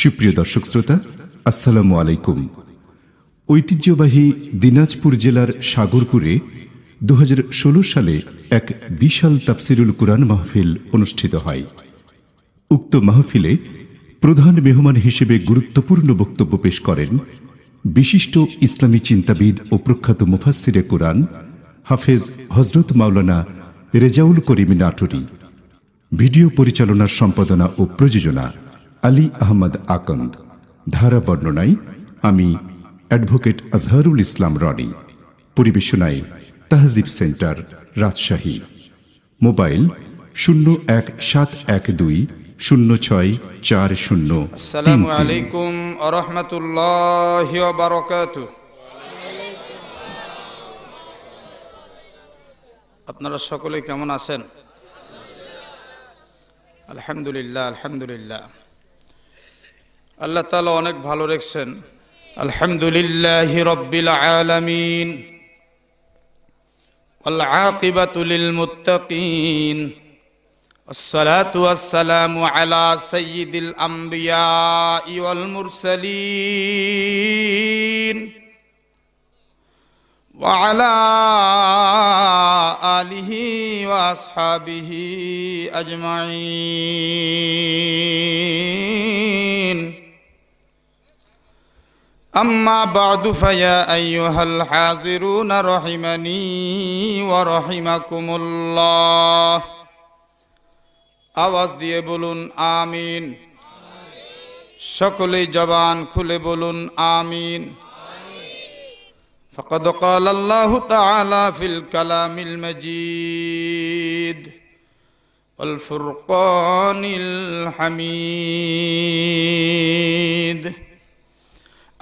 সুপ্রিয় দর্শক শ্রোতা, আসসালামু আলাইকুম। ঐতিহ্যবাহী দিনাজপুর জেলার সাগরপুরে 2016 সালে এক বিশাল তাফসিরুল কুরআন মাহফিল অনুষ্ঠিত হয়। উক্ত মাহফিলে প্রধান মেহমান হিসেবে গুরুত্বপূর্ণ বক্তব্য পেশ করেন বিশিষ্ট ইসলামী চিন্তাবিদ ও প্রখ্যাত মুফাসসিরে কুরআন হাফেজ হযরত মাওলানা রেজাউল করিম নাটোরী। ভিডিও পরিচালনার সম্পাদনা ও প্রযোজনা আলী আহমদ আকন্দ। ধারা বর্ণনায় আমি advocate Azharul Islam Roni. পরিবেশনায় তাহজিব centre, Rajshahi. Mobile 01712064033। আসসালামু আলাইকুম ওয়া রাহমাতুল্লাহি ওয়া বারাকাতুহু। আপনারা সকলে কেমন আছেন? আলহামদুলিল্লাহ, আলহামদুলিল্লাহ। আল্লাহ তাআলা অনেক ভালো রেখেছেন। আলহামদুলিল্লাহি রাব্বিল আলামিন ওয়াল আকিবাতু লিল মুত্তাকিন। আসসালাতু ওয়াসসালামু আলা সাইয়্যিদিল আমবিয়াই ওয়াল মুরসালিন ওয়া আলা আলিহি ওয়া আসহাবিহি আজমাইন। আম্মা বা'দু ফায়া আইয়ুহাল হাযিরুনা রাহিমানি ওয়া রাহিমাকুমুল্লাহ। আওয়াজ দিয়ে বলুন আমিন। সকলেই জবান খুলে বলুন আমিন। ফাকাদ ক্বালা আল্লাহু তাআলা ফিল কালামিল মাজিদ ওয়াল ফুরকানিল হামিদ।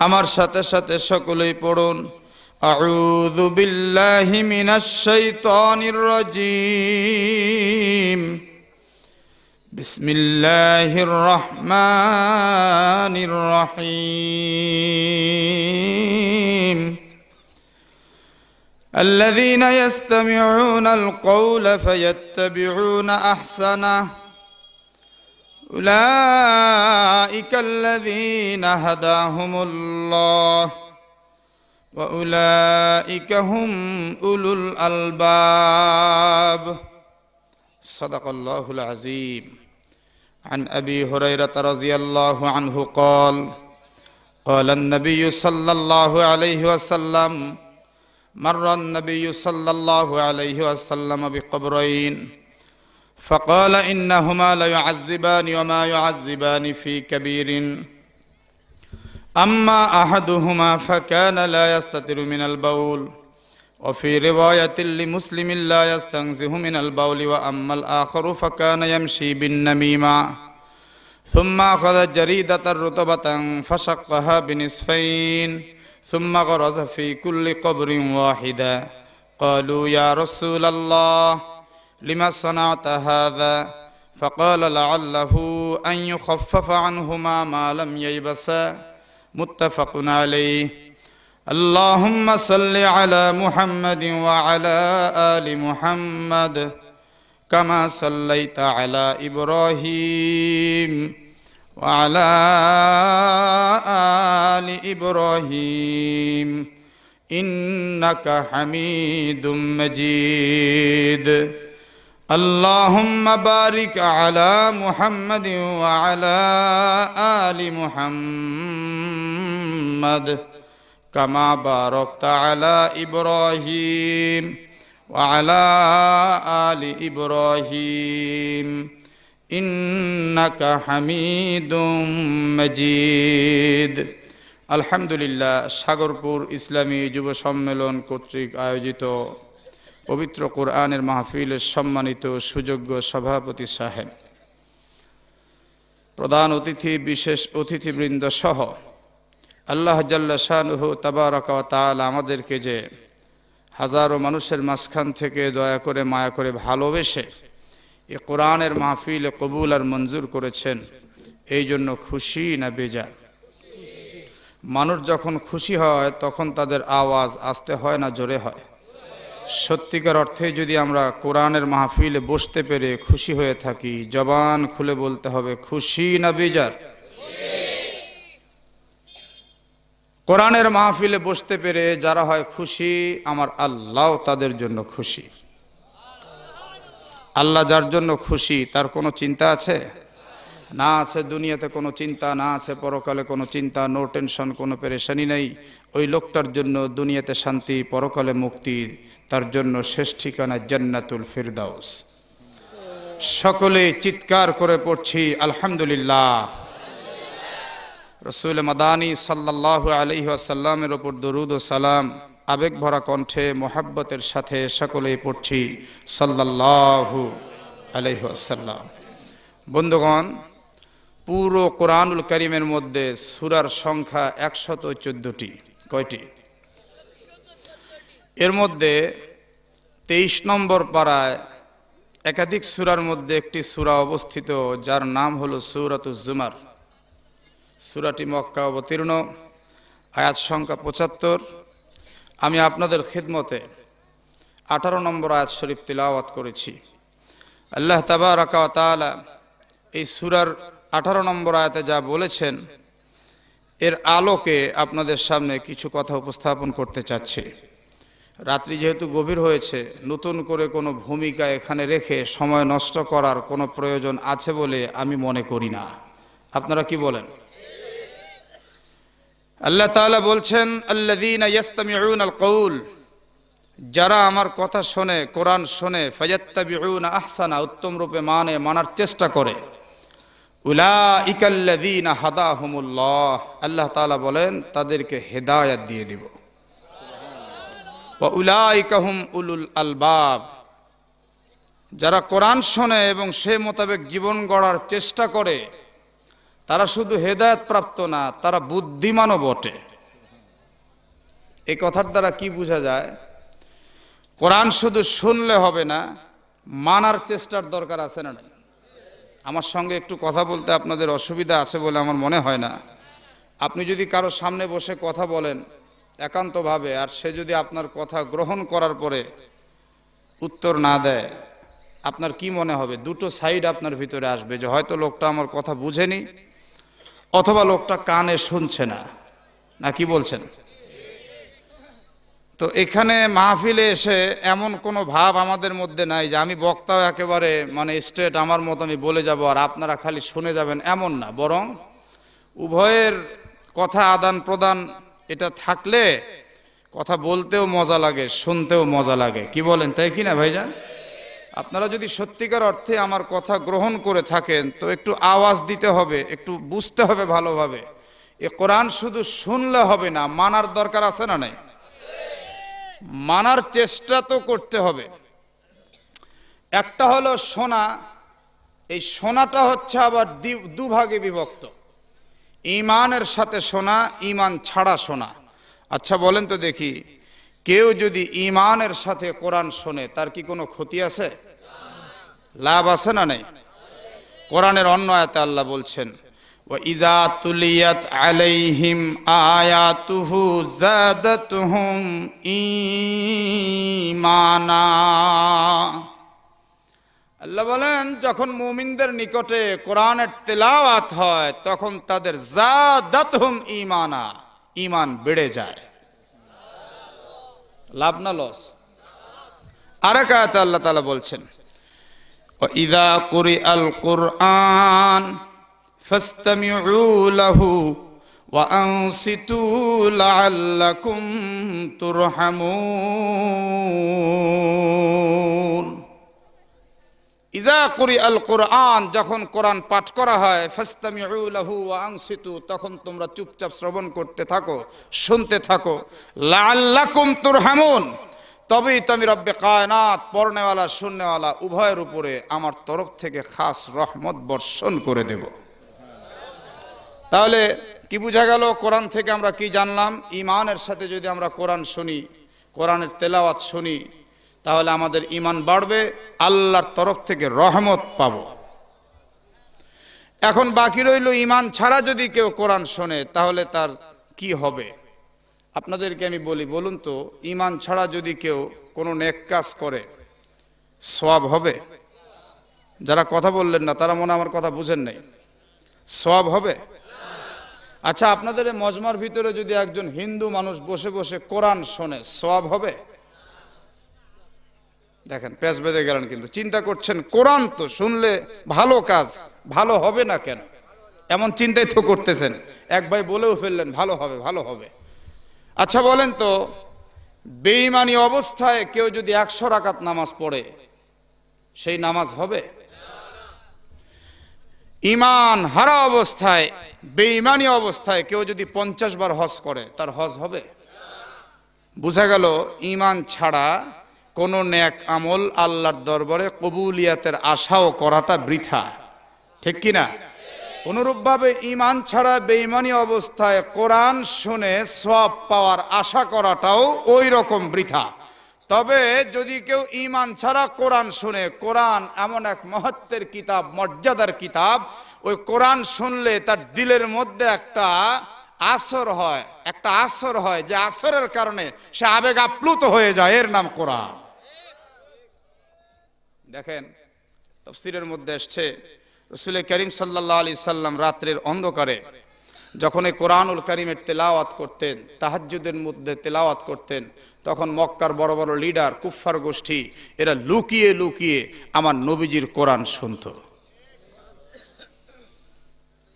আমার সাথে সাথে সকলেই পড়ুন আউযু বিল্লাহি মিনাশ শাইতানির রাজীম। বিসমিল্লাহির রহমানির রহিম। الذين يستمعون القول فيتبعون أحسنه أولئك الذين هداهم الله وأولئك هم أولو الألباب. صدق الله العظيم. عن أبي هريرة رضي الله عنه قال قال النبي صلى الله عليه وسلم مر النبي صلى الله عليه وسلم بقبرين فقال إنهما ليعذبان وما يعذبان في كبير أما أحدهما فكان لا يستتر من البول وفي رواية لمسلم لا يستنزه من البول وأما الآخر فكان يمشي بالنميمة ثم أخذ جريدة رطبة فشقها بنصفين ثم غرز في كل قبر واحدة. قالوا يا رسول الله لما صنعت هذا؟ فقال لعله أن يخفف عنهما ما لم ييبسا. متفق عليه. اللهم صل على محمد وعلى آل محمد كما صليت على إبراهيم وعلى آل إبراهيم إنك حميد مجيد. اللهم بارك على محمد وعلى آل محمد كما باركت على إبراهيم وعلى آل إبراهيم إنك حميد مجيد. আলহামদুলিল্লাহ। সাগরপুর ইসলামী যুব সম্মেলন কর্তৃক আয়োজিত পবিত্র কোরআনের মাহফিলের সম্মানিত সুযোগ্য সভাপতি সাহেব, প্রধান অতিথি, বিশেষ অতিথিবৃন্দ সহ আল্লাহ জাল্লা শানুহু তাবারাকা ওয়া তাআলা আমাদেরকে যে হাজারো মানুষের মাঝখান থেকে দয়া করে মায়া করে ভালোবেসে এ কোরআনের মাহফিলে কবুল আর মঞ্জুর করেছেন, এই জন্য খুশি না বেজার? মানুষ যখন খুশি হয় তখন তাদের আওয়াজ আস্তে হয় না জোরে হয়? সত্যিকার অর্থে যদি আমরা কোরআনের মাহফিলে বসতে পেরে খুশি হয়ে থাকি, জবান খুলে বলতে হবে খুশি না বেজার? কোরআনের মাহফিলে বসতে পেরে যারা হয় খুশি, আমার আল্লাহ তাদের জন্য খুশি। আল্লাহ যার জন্য খুশি তার কোনো চিন্তা আছে? না আছে দুনিয়াতে কোনো চিন্তা, না আছে পরকালে কোনো চিন্তা, নো টেনশন, কোনো পেরেশানি নেই। ওই লোকটার জন্য দুনিয়াতে শান্তি, পরকালে মুক্তি, তার জন্য শেষ ঠিকানা জান্নাতুল ফিরদাউস। সকলে চিৎকার করে পড়ছি আলহামদুলিল্লাহ। রসুল মাদানী সাল্লাল্লাহু আলাইহি ওয়াসাল্লামের ওপর দরুদ ও সালাম আবেগ ভরা কণ্ঠে মোহাব্বতের সাথে সকলেই পড়ছি সাল্লাল্লাহু আলাইহি ওয়াসাল্লাম। বন্ধুগণ, পুরো কোরআনুল কারীমের মধ্যে সূরার সংখ্যা 114টি। কয়টি? এর মধ্যে 23 নম্বর পারায় একাধিক সূরার মধ্যে একটি সূরা অবস্থিত, যার নাম হলো সূরাতুজ জুমার। সূরাটি মক্কা অবতীর্ণ, আয়াত সংখ্যা 75। আমি আপনাদের খিদমতে 18 নম্বর আয়াত শরীফ তিলাওয়াত করেছি। আল্লাহ তাবারাকা ওয়া তাআলা এই সূরার 18 নম্বর আয়াতে যা বলেছেন, এর আলোকে আপনাদের সামনে কিছু কথা উপস্থাপন করতে চাচ্ছি। রাত্রি যেহেতু গভীর হয়েছে, নতুন করে কোনো ভূমিকা এখানে রেখে সময় নষ্ট করার কোনো প্রয়োজন আছে বলে আমি মনে করি না। আপনারা কি বলেন? আল্লাহ তাআলা বলছেন, আল্লাযীনা ইয়াসতামিউনাল কওল, যারা আমার কথা শোনে, কোরআন শোনে, ফায়াত্তাবিউনা আহসানা, উত্তম রূপে মানার চেষ্টা করে, উলাইকাল্লাযীনা হাদাহুমুল্লাহ, আল্লাহ তাআলা বলেন তাদেরকে হেদায়েত দিয়ে দিব। ওয়া উলাইকা হুম উলুল আলবাব, যারা কোরআন শোনে এবং সে মোতাবেক জীবন গড়ার চেষ্টা করে, তারা শুধু হেদায়েত প্রাপ্ত না, তারা বুদ্ধিমানও বটে। এই কথার দ্বারা কি বোঝা যায়? কোরআন শুধু শুনলে হবে না, মানার চেষ্টার দরকার আছে না নাই? আমার সঙ্গে একটু কথা বলতে আপনাদের অসুবিধা আছে বলে আমার মনে হয় না। আপনি যদি কারো সামনে বসে কথা বলেন একান্তভাবে, আর সে যদি আপনার কথা গ্রহণ করার পরে উত্তর না দেয়, আপনার কি মনে হবে? দুটো সাইড আপনার ভিতরে আসবে, যে হয়তো লোকটা আমার কথা বুঝেনি, অথবা লোকটা কানে শুনছে না। না কি বলছেন? তো এখানে মাহফিলে এসে এমন কোনো ভাব আমাদের মধ্যে নাই যে আমি বক্তাও একেবারে স্ট্রেট আমার মতো আমি বলে যাব আর আপনারা খালি শুনে যাবেন, এমন না। বরং উভয়ের কথা আদান প্রদান এটা থাকলে কথা বলতেও মজা লাগে, শুনতেও মজা লাগে। কি বলেন, তাই কি না ভাইজান? আপনারা যদি সত্যিকার অর্থে আমার কথা গ্রহণ করে থাকেন তো একটু আওয়াজ দিতে হবে, একটু বুঝতে হবে ভালোভাবে। এ কোরআন শুধু শুনলে হবে না, মানার দরকার আছে না নাই? মানার চেষ্টা তো করতে হবে। একটা হলো শোনা, এই শোনাটা হচ্ছে আবার দুভাগে বিভক্ত। ঈমানের সাথে শোনা, ঈমান ছাড়া শোনা। আচ্ছা বলেন তো দেখি, কেউ যদি ঈমানের সাথে কোরআন শোনে তার কি কোনো ক্ষতি আছে? লাভ আছে না নাই? কোরআনের অন্য আয়াতে আল্লাহ বলছেন, ওয়া ইযা তুলিয়াত আলাইহিম আয়াতুহু যাদাতুহুম ঈমানা। আল্লাহ বলেন, যখন মুমিনদের নিকটে কোরআনের তেলাওয়াত হয় তখন তাদের যাদাতুহুম ঈমানা, ঈমান বেড়ে যায়। লাভ না লস? আরেক আয়াতে আল্লাহ তাআলা বলছেন, ওয়া ইযা কুরিআল কুরআন ফাসতামিউ লাহু ওয়া আনসিতু লাআল্লাকুম তুরহামুন। ইযা কুরিআল কুরআন, যখন কোরআন পাঠ করা হয়, ফাসতামিউ লাহু ওয়া আনসিতু, তখন তোমরা চুপচাপ শ্রবণ করতে থাকো, শুনতে থাকো। লাআল্লাকুম তুরহামুন, তবেই তো আমি রব্বে কায়নাত, পড়নেওয়ালা শুননেওয়ালা উভয়ের উপরে আমার তরফ থেকে খাস রহমত বর্ষণ করে দেব। তাহলে কি বোঝা গেল? কোরআন থেকে আমরা কি জানলাম? ঈমানের সাথে যদি আমরা কোরআন শুনি, কোরআনের তেলাওয়াত শুনি, তাহলে আমাদের ঈমান বাড়বে, আল্লাহর তরফ থেকে রহমত পাব। এখন বাকি রইল ঈমান ছাড়া যদি কেউ কোরআন শোনে তাহলে তার কি হবে? আপনাদেরকে আমি বলি, বলুন তো, ঈমান ছাড়া যদি কেউ কোনো নেক কাজ করে সওয়াব হবে? যারা কথা বললেন না তারা মনে আমার কথা বুঝেন নাই। সওয়াব হবে? আচ্ছা, আপনাদের এই মজমার ভিতরে যদি একজন হিন্দু মানুষ বসে বসে কোরআন শোনে, সওয়াব হবে? দেখেন, পেঁচ বেঁধে গেলেন, কিন্তু চিন্তা করছেন কোরআন তো শুনলে ভালো কাজ, ভালো হবে না কেন, এমন চিন্তাই তো করতেছেন। এক ভাই বলেও ফেললেন ভালো হবে, ভালো হবে। আচ্ছা বলেন তো, বেঈমানি অবস্থায় কেউ যদি 100 রাকাত নামাজ পড়ে, সেই নামাজ হবে? ঈমান হারা অবস্থায়, বেঈমানি অবস্থায় কেউ যদি 50 বার হজ করে, তার হজ হবে? বোঝা গেল ঈমান ছাড়া কোন নেক আমল আল্লাহর দরবারে কবুলিয়াতের আশাও করাটা বৃথা, ঠিক কিনা? অনুরূপভাবে ঈমান ছাড়া বেঈমানি অবস্থায় কোরআন শুনে সওয়াব পাওয়ার আশা করাটাও ওই রকম বৃথা। তবে যদি কেউ ঈমান ছাড়া কোরআন শুনে, কোরআন এমন এক মহত্বের কিতাব, মর্যাদার কিতাব, ওই কোরআন শুনলে তার দিলের মধ্যে একটা আসর হয়, যে আসরের কারণে সে আবেগ আপ্লুত হয়ে যায়, এর নাম কোরআন। দেখেন, তাফসীরের মধ্যে আসছে রাসূল করিম সাল্লাল্লাহু আলাইহি সাল্লাম রাত্রের অন্ধকারে যখন এই কোরআনুল কারীমের তেলাওয়াত করতেন, তাহাজ্জুদের মধ্যে তেলাওয়াত করতেন, তখন মক্কার বড় বড় লিডার, কুফফার গোষ্ঠী, এরা লুকিয়ে লুকিয়ে আমার নবীজির কোরআন শুনতো।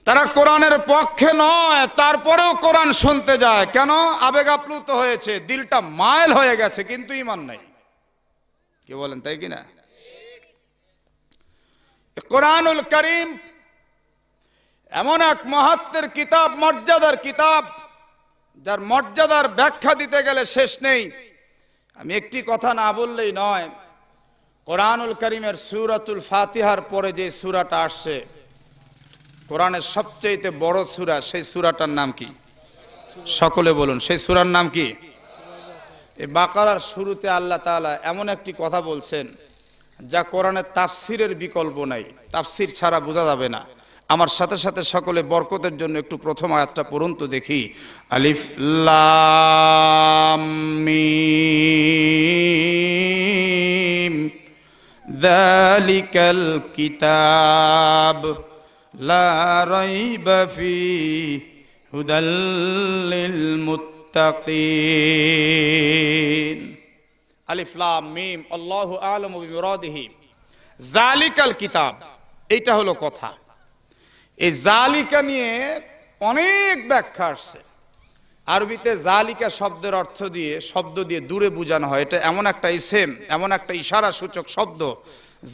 তারা কোরআনের পক্ষে নয়, তারপরেও কোরআন শুনতে যায়। কেন? আবেগ আপ্লুত হয়েছে, দিলটা মাইল হয়ে গেছে, কিন্তু ঈমান নাই। কি বলেন, তাই কিনা? কোরআনুল কারীম এমন এক মহত্বের কিতাব, মর্যাদার কিতাব, যার মর্যাদার ব্যাখ্যা দিতে গেলে শেষ নেই। আমি একটি কথা না বললেই নয়, কোরআনুল কারীমের সূরাতুল ফাতিহার পরে যে সূরাটা আসছে, কোরআনের সবচেয়ে বড় সূরা, সেই সূরাটার নাম কি? সকলে বলুন, সেই সূরার নাম কি? এই বাকারার শুরুতে আল্লাহ তাআলা এমন একটি কথা বলছেন যা কোরআনের তাফসিরের বিকল্প নাই, তাফসির ছাড়া বোঝা যাবে না। আমার সাথে সাথে সকলে বরকতের জন্য একটু প্রথম আয়াতটা পড়ুন তো দেখি। আলিফ লাম মিম যালিকাল কিতাব লা রাইবা ফীহি হুদাল লিল মুত্তাকিন। আলিফ লাম মিম আল্লাহু আ'লামু বিমুরাদিহি। যালিকাল কিতাব, এইটা হলো কথা। এই জালিকা নিয়ে অনেক ব্যাখ্যা আসছে। আরবিতে জালিকা শব্দের অর্থ দিয়ে, শব্দ দিয়ে দূরে বোঝানো হয়। এটা এমন একটা ইসেম, এমন একটা ইশারা সূচক শব্দ।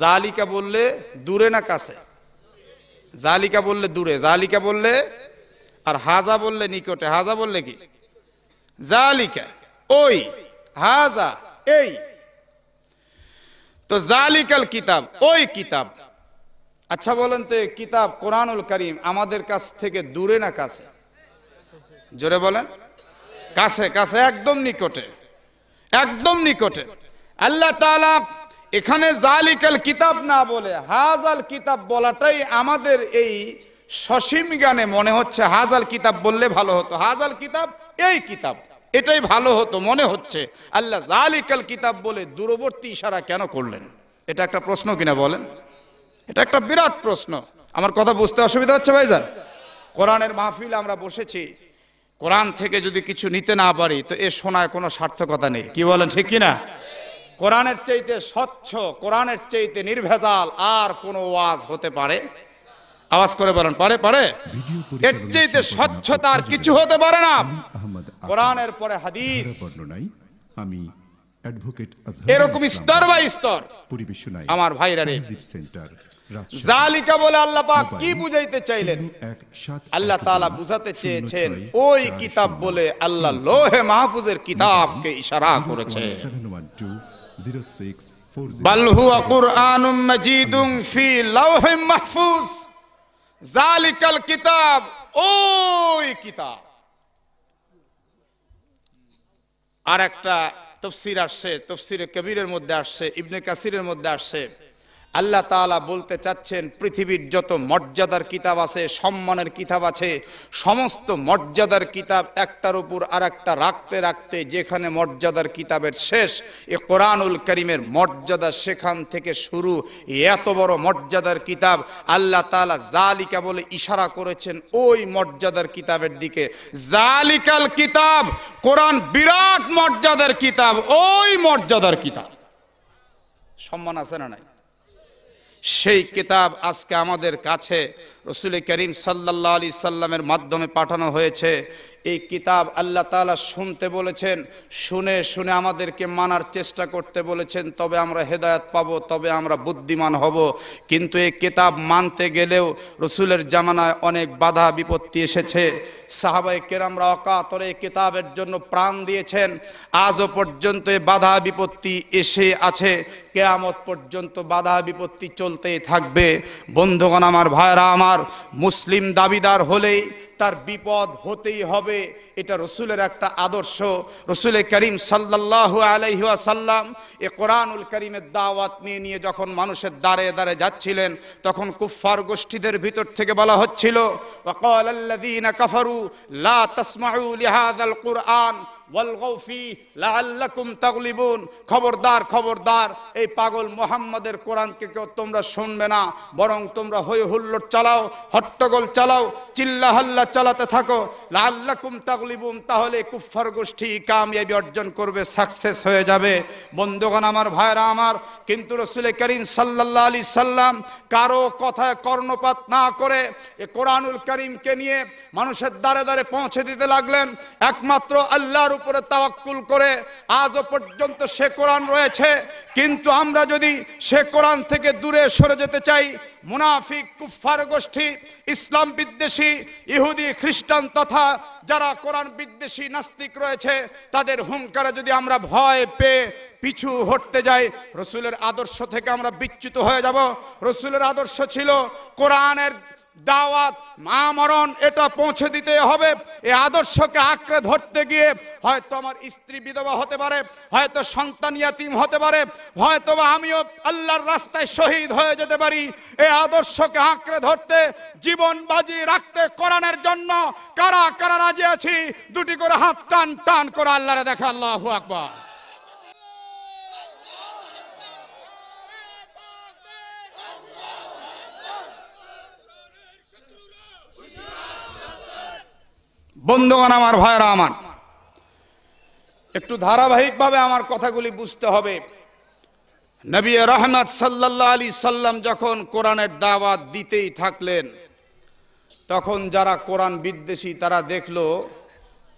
জালিকা বললে দূরে না কাছে? জালিকা বললে দূরে, জালিকা বললে, আর হাজা বললে নিকটে। হাজা বললে কি? জালিকা ওই, হাজা এই। তো জালিকাল কিতাব, ওই কিতাব। আচ্ছা বলেন তো, এই কিতাব কোরআনুল কারীম আমাদের কাছ থেকে দূরে না কাছে? জোরে বলেন। কাছে, কাছে, একদম নিকটে, একদম নিকটে। আল্লাহ তাআলা এখানে জালিকাল কিতাব না বলে হাজাল কিতাব বলাটাই আমাদের এই সসীম জ্ঞানে মনে হচ্ছে হাজাল কিতাব বললে ভালো হতো। হাজাল কিতাব, এই কিতাব, এটাই ভালো হতো মনে হচ্ছে। আল্লাহ জালিকাল কিতাব বলে দূরবর্তী ইশারা কেন করলেন? এটা একটা প্রশ্ন কিনা বলেন? এটা একটা বিরাট প্রশ্ন। আমার কথা বুঝতে অসুবিধা হচ্ছে ভাইজান? কোরআনের মাহফিলে আমরা বসেছি, কোরআন থেকে যদি কিছু নিতে না পারি তো এ শোনায় কোনো সার্থকতা নেই। কি বলেন, ঠিক কিনা? কোরআনের চাইতে স্বচ্ছ, কোরআনের চাইতে নির্ভেজাল আর কোনো ওয়াজ হতে পারে? আওয়াজ করে বলেন, পারে? পারে? এর চাইতে স্বচ্ছতা আর কিছু হতে পারে না। কোরআনের পরে হাদিস, আমি অ্যাডভোকেট এরকম স্তর বাই স্তর। পরিবেশনায় আমার ভাইরা রে, সেন্টার জালিকা বলে আল্লাহ পাক কি বুঝাইতে চাইলেন? আল্লাহ তাআলা বুঝাতে চেয়েছেন ওই কিতাব বলে আল্লাহ লোহে মাহফুজের কিতাবকে ইশারা করেছে। বাল হুয়া কুরআনুম মাজিদুন ফি লাওহিম মাহফুজ। জালিকাল কিতাব, ওই কিতাব। আর একটা তাফসীর আসছে, তাফসীরে কবিরের মধ্যে আসছে, ইবনে কাসিরের মধ্যে আসছে, আল্লাহ তাআলা বলতে চাচ্ছেন পৃথিবীর যত মর্যাদার কিতাব আছে, সম্মানের কিতাব আছে, সমস্ত মর্যাদার কিতাব একটার উপর আরেকটা রাখতে রাখতে যেখানে মর্যাদার কিতাবের শেষ, এ কোরআনুল কারীমের মর্যাদা সেখান থেকে শুরু। এত বড় মর্যাদার কিতাব, আল্লাহ তাআলা জালিকা বলে ইশারা করেছেন ওই মর্যাদার কিতাবের দিকে। জালিকাল কিতাব, কোরআন বিরাট মর্যাদার কিতাব, ওই মর্যাদার কিতাব। সম্মান আছে না নাই? সেই কিতাব আজকে আমাদের কাছে রাসূল করিম সাল্লাল্লাহু আলাইহি সাল্লামের মাধ্যমে পাঠানো হয়েছে। এই কিতাব আল্লাহ তাআলা শুনতে বলেছেন, শুনে শুনে আমাদেরকে মানার চেষ্টা করতে বলেছেন, তবে আমরা হেদায়েত পাবো, তবে আমরা বুদ্ধিমান হব। কিন্তু এই কিতাব মানতে গেলেও রাসূলের জামানায় অনেক বাধা বিপত্তি এসেছে। সাহাবায়ে কেরামরা অকাতরে এই কিতাবের জন্য প্রাণ দিয়েছেন। আজও পর্যন্ত এই বাধা বিপত্তি এসে আছে, কিয়ামত পর্যন্ত বাধা বিপত্তি চলতেই থাকবে। বন্ধুগণ আমার, ভাইরা আমার, মুসলিম দাবিদার হলেই তার বিপদ হতেই হবে, এটা রসুলের একটা আদর্শ। রসুল করিম সাল্লাল্লাহু আলাইহি ওয়াসাল্লাম এ কোরআনুল কারীমের দাওয়াত নিয়ে যখন মানুষের দ্বারে দ্বারে যাচ্ছিলেন, তখন কুফফার গোষ্ঠীদের ভিতর থেকে বলা হচ্ছিল, ওয়াকালাল্লাযীনা কাফারু লা তাসমাউ লিহাযাল কুরআন ওয়ালগাউ ফি লাআল্লাকুম তাগলিবুন। খবরদার খবরদার, এই পাগল মুহাম্মাদের কোরআনকে কেউ তোমরা শুনবে না, বরং তোমরা হই হুল্লোড় চালাও, হট্টগোল চালাও, চিল্লা হাল্লা চালাতে থাকো, লাআল্লাকুম তাগলিবুন, তাহলে কুফফার গোষ্ঠী কামিয়াবি অর্জন করবে, সাকসেস হয়ে যাবে। বন্ধুগণ আমার, ভাইরা আমার, কিন্তু রাসূল করিম সাল্লাল্লাহু আলাইহি সাল্লাম কারো কথায় কর্ণপাত না করে এই কোরআনুল কারীমকে নিয়ে মানুষের দ্বারে দ্বারে পৌঁছে দিতে লাগলেন, একমাত্র আল্লাহর উপরে তাওয়াক্কুল করে। আজও পর্যন্ত সে কোরআন রয়েছে, কিন্তু আমরা যদি সে কোরআন থেকে দূরে সরে যেতে চাই, মুনাফিক কুফফার গোষ্ঠী, ইসলাম বিদ্বেষী ইহুদি খ্রিস্টান তথা যারা কোরআন বিদ্বেষী নাস্তিক রয়েছে, তাদের হুঙ্কারে যদি আমরা ভয় পেয়ে পিছু হটতে যাই, রসুলের আদর্শ থেকে আমরা বিচ্যুত হয়ে যাব। রসুলের আদর্শ ছিল কোরআনের দাওয়াত, মা-মরণ, এটা পৌঁছে দিতে হবে। এই আদর্শকে আঁকড়ে ধরতে গিয়ে হয়তো আমার স্ত্রী বিধবা হতে পারে, হয়তো সন্তান ইয়াতীম হতে পারে, হয়তো বা আমিও আল্লাহর রাস্তায় শহীদ হয়ে যেতে পারি। এই আদর্শকে আঁকড়ে ধরতে, জীবন বাজি রাখতে কোরআনের জন্য কারা কারা রাজি আছি? দুটি করে হাত টান টান করে আল্লাহরে দেখা। আল্লাহু আকবার। বন্ধুগণ আমার, ভাইরা আমার, একটু ধারাবাহিকভাবে আমার কথাগুলি বুঝতে হবে। নবী রহমত সাল্লাল্লাহু আলাইহি সাল্লাম যখন কোরআনের দাওয়াত দিতেই থাকলেন, তখন যারা কোরআন বিদ্বেষী তারা দেখলো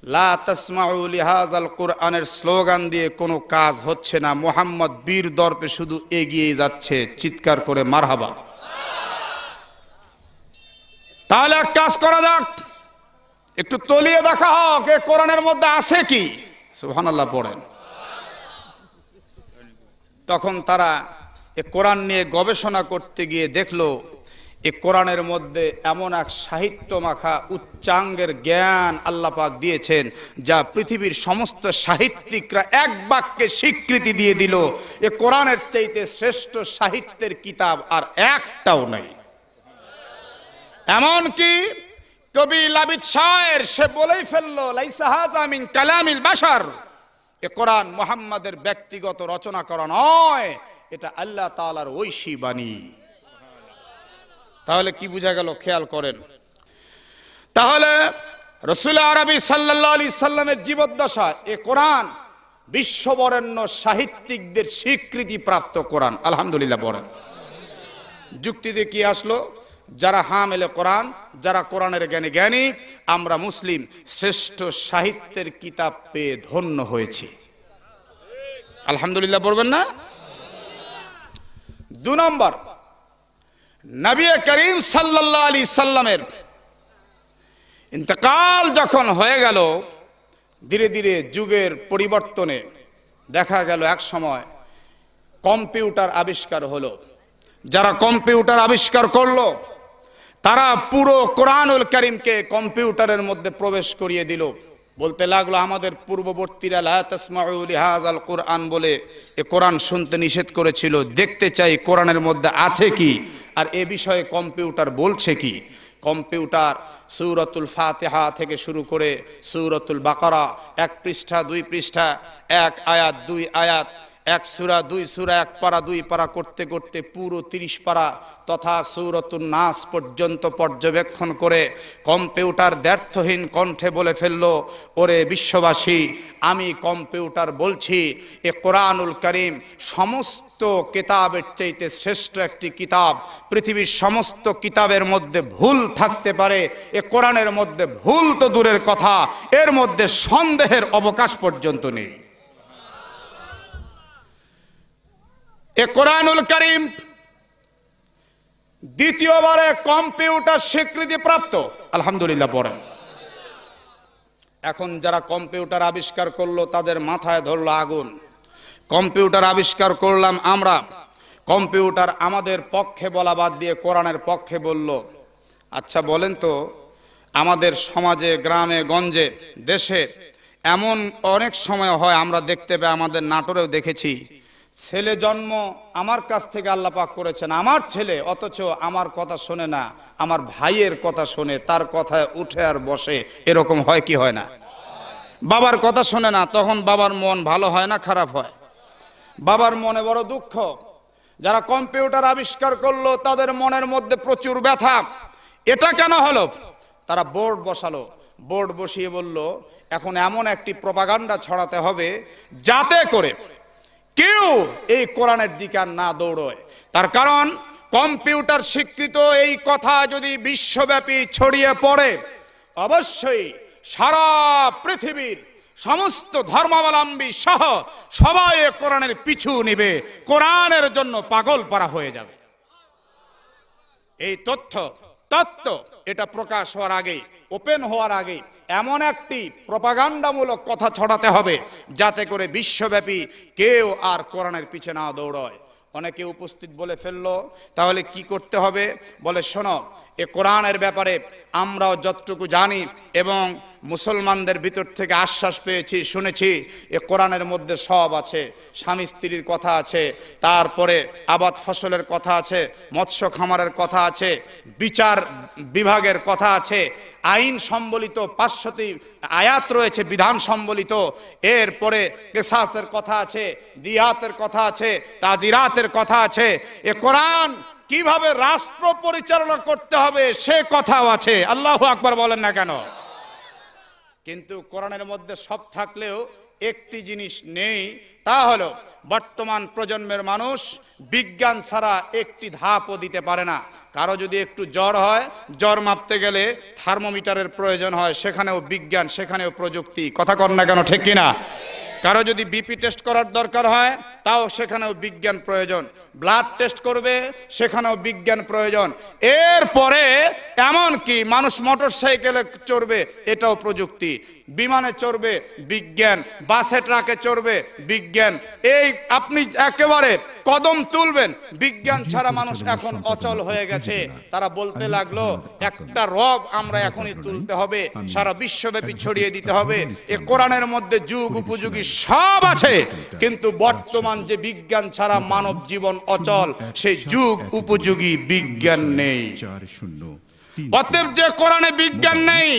লা তাসমাউ লিহাযাল কুরআনের স্লোগান দিয়ে কোনো কাজ হচ্ছে না। মুহাম্মদ বীর দর্পে শুধু এগিয়ে যাচ্ছে, চিৎকার করে মারহাবা। তাহলে এক কাজ করা যাক, একটু তলিয়ে দেখা হোক এ কোরআনের মধ্যে আছে কি। সুবহানাল্লাহ পড়েন। তখন তারা এ কোরআন নিয়ে গবেষণা করতে গিয়ে দেখলো এ কোরআনের মধ্যে এমন এক সাহিত্য মাখা উচ্চাঙ্গের জ্ঞান আল্লাহ পাক দিয়েছেন, যা পৃথিবীর সমস্ত সাহিত্যিকরা এক বাক্যে স্বীকৃতি দিয়ে দিল, এ কোরআনের চাইতে শ্রেষ্ঠ সাহিত্যের কিতাব আর একটাও নাই। এমনকি কবি লাবিদ শায়ের সে বলেই ফেললো, লাইসা হাযা মিন কালামিল বাশার, এ কোরআন মুহাম্মাদের ব্যক্তিগত রচনা করা নয়, এটা আল্লাহ তাআলার ঐশী বাণী। তাহলে কি বোঝা গেল? খেয়াল করেন। তাহলে রাসূল আরবি সাল্লাল্লাহু আলাইহি সাল্লামের জীবদ্দশায় এ কোরআন বিশ্ববরেণ্য সাহিত্যিকদের স্বীকৃতি প্রাপ্ত কোরআন। আলহামদুলিল্লাহ পড়েন। যুক্তিতে কি আসলো? যারা হামেলে কোরআন, যারা কোরআনের জ্ঞানী জ্ঞানী, আমরা মুসলিম শ্রেষ্ঠ সাহিত্যের কিতাব পেয়ে ধন্য হয়েছি। আলহামদুলিল্লাহ পড়বেন না? 2 নম্বর, নবী করিম সাল্লাল্লাহু আলাইহি সাল্লামের ইন্তেকাল যখন হয়ে গেল, ধীরে ধীরে যুগের পরিবর্তনে দেখা গেল এক সময় কম্পিউটার আবিষ্কার হলো। যারা কম্পিউটার আবিষ্কার করলো, তারা পুরো কোরআনুল কারীমকে কম্পিউটারের মধ্যে প্রবেশ করিয়ে দিল। বলতে লাগলো আমাদের পূর্ববর্তীরা লা তাসমাউ লিহাযাল কুরআন বলে এ কোরআন শুনতে নিষেধ করেছিল, দেখতে চাই কোরআনের মধ্যে আছে কি, আর এ বিষয়ে কম্পিউটার বলছে কি। কম্পিউটার সূরাতুল ফাতিহা থেকে শুরু করে সূরাতুল বাকারা 1 পৃষ্ঠা 2 পৃষ্ঠা 1 আয়াত 2 আয়াত, 1 সূরা 2 সূরা 1 পারা 2 পারা করতে করতে পুরো 30 পারা তথা সূরাতুন নাস পর্যন্ত পর্যবেক্ষণ করে কম্পিউটার দ্ব্যর্থহীন কণ্ঠে বলে ফেলল, ওরে বিশ্ববাসী, আমি কম্পিউটার বলছি এ কোরআনুল কারীম সমস্ত কিতাবের চাইতে শ্রেষ্ঠ একটি কিতাব। পৃথিবীর সমস্ত কিতাবের মধ্যে ভুল থাকতে পারে, এ কোরআনের মধ্যে ভুল তো দূরের কথা, এর মধ্যে সন্দেহের অবকাশ পর্যন্ত নেই। এ কোরআনুল কারীম দ্বিতীয়বারে কম্পিউটার স্বীকৃতি প্রাপ্ত, আলহামদুলিল্লাহ পড়েন। এখন যারা কম্পিউটার আবিষ্কার করলো তাদের মাথায় ধরলো আগুন। কম্পিউটার আবিষ্কার করলাম আমরা, কম্পিউটার আমাদের পক্ষে বলা বাদ দিয়ে কোরআনের পক্ষে বলল। আচ্ছা বলেন তো, আমাদের সমাজে, গ্রামে গঞ্জে, দেশে এমন অনেক সময় হয়, আমরা দেখতে পাই, আমাদের নাটোরেও দেখেছি, ছেলে জন্ম আমার কাছ থেকে আল্লাহ পাক করেছেন, আমার ছেলে, অথচ আমার কথা শোনে না, আমার ভাইয়ের কথা শোনে, তার কথায় উঠে আর বসে। এরকম হয় কি হয় না? বাবার কথা শোনে না, তখন বাবার মন ভালো হয় না খারাপ হয়? বাবার মনে বড় দুঃখ। যারা কম্পিউটার আবিষ্কার করলো তাদের মনের মধ্যে প্রচুর ব্যথা। এটা কেন হলো? তারা বোর্ড বসালো, বোর্ড বসিয়ে বলল এখন এমন একটি প্রপাগান্ডা ছড়াতে হবে যাতে করে কেউ এই কোরআনের দিকে আর না দৌড়য়। তার কারণ কম্পিউটার স্বীকৃত এই কথা যদি বিশ্বব্যাপী ছড়িয়ে পড়ে, অবশ্যই সারা পৃথিবীর সমস্ত ধর্মাবলম্বী সহ সবাই কোরআনের পিছু নিবে, কোরআনের জন্য পাগল পারা হয়ে যাবে। এই তত্ত্ব এটা প্রকাশ হওয়ার আগে, ওপেন হওয়ার আগে এমন একটি প্রপাগান্ডামূলক কথা ছড়াতে হবে যাতে করে বিশ্বব্যাপী কেউ আর কোরআনের পিছে না দৌড়য়। অনেকে উপস্থিত বলে ফেললো, তাহলে কি করতে হবে? বলে শোনো, এ কোরআনের ব্যাপারে আমরাও যতটুকু জানি এবং মুসলমানদের ভিতর থেকে আশ্বাস পেয়েছি, শুনেছি, এ কোরআনের মধ্যে সব আছে। স্বামী স্ত্রীর কথা আছে, তারপরে আবাদ ফসলের কথা আছে, মৎস্য খামারের কথা আছে, বিচার বিভাগের কথা আছে, আইন সম্বলিত 500টি আয়াত রয়েছে বিধান সম্বলিত, এরপরে কিসাসের কথা আছে, দিয়াতের কথা আছে, তাজিরাতের কথা আছে। এ কোরআন কিভাবে রাষ্ট্র পরিচালনা করতে হবে সে কথাও আছে। আল্লাহু আকবার বলেন না কেন? কিন্তু কোরআনের মধ্যে সব থাকলেও একটি জিনিস নেই, তা হলো বর্তমান প্রজন্মের মানুষ বিজ্ঞান ছাড়া একটি ধাপও দিতে পারে না। কারো যদি একটু জ্বর হয়, জ্বর মাপতে গেলে থার্মোমিটারের প্রয়োজন হয়, সেখানেও বিজ্ঞান, সেখানেও প্রযুক্তি। কথা কর না কেন, ঠিক কিনা? কারো যদি বিপি টেস্ট করার দরকার হয়, তাও সেখানেও বিজ্ঞান প্রয়োজন। ব্লাড টেস্ট করবে, সেখানেও বিজ্ঞান প্রয়োজন। এরপরে এমনকি মানুষ মোটর সাইকেলে চড়বে, এটাও প্রযুক্তি। বিমানে চড়বে, বিজ্ঞান। বাসে ট্রাকে চড়বে, বিজ্ঞান। এই আপনি একেবারে কদম তুলবেন, বিজ্ঞান ছাড়া মানুষ এখন অচল হয়ে গেছে। তারা বলতে লাগলো একটা রব আমরা এখনই তুলতে হবে, সারা বিশ্বব্যাপী ছড়িয়ে দিতে হবে। এ কোরআনের মধ্যে যুগ উপযোগী সব আছে, কিন্তু বর্তমান যে বিজ্ঞান ছাড়া মানব জীবন অচল, সেই যুগ উপযোগী বিজ্ঞান নেই। অতএব যে কোরআনে বিজ্ঞান নেই,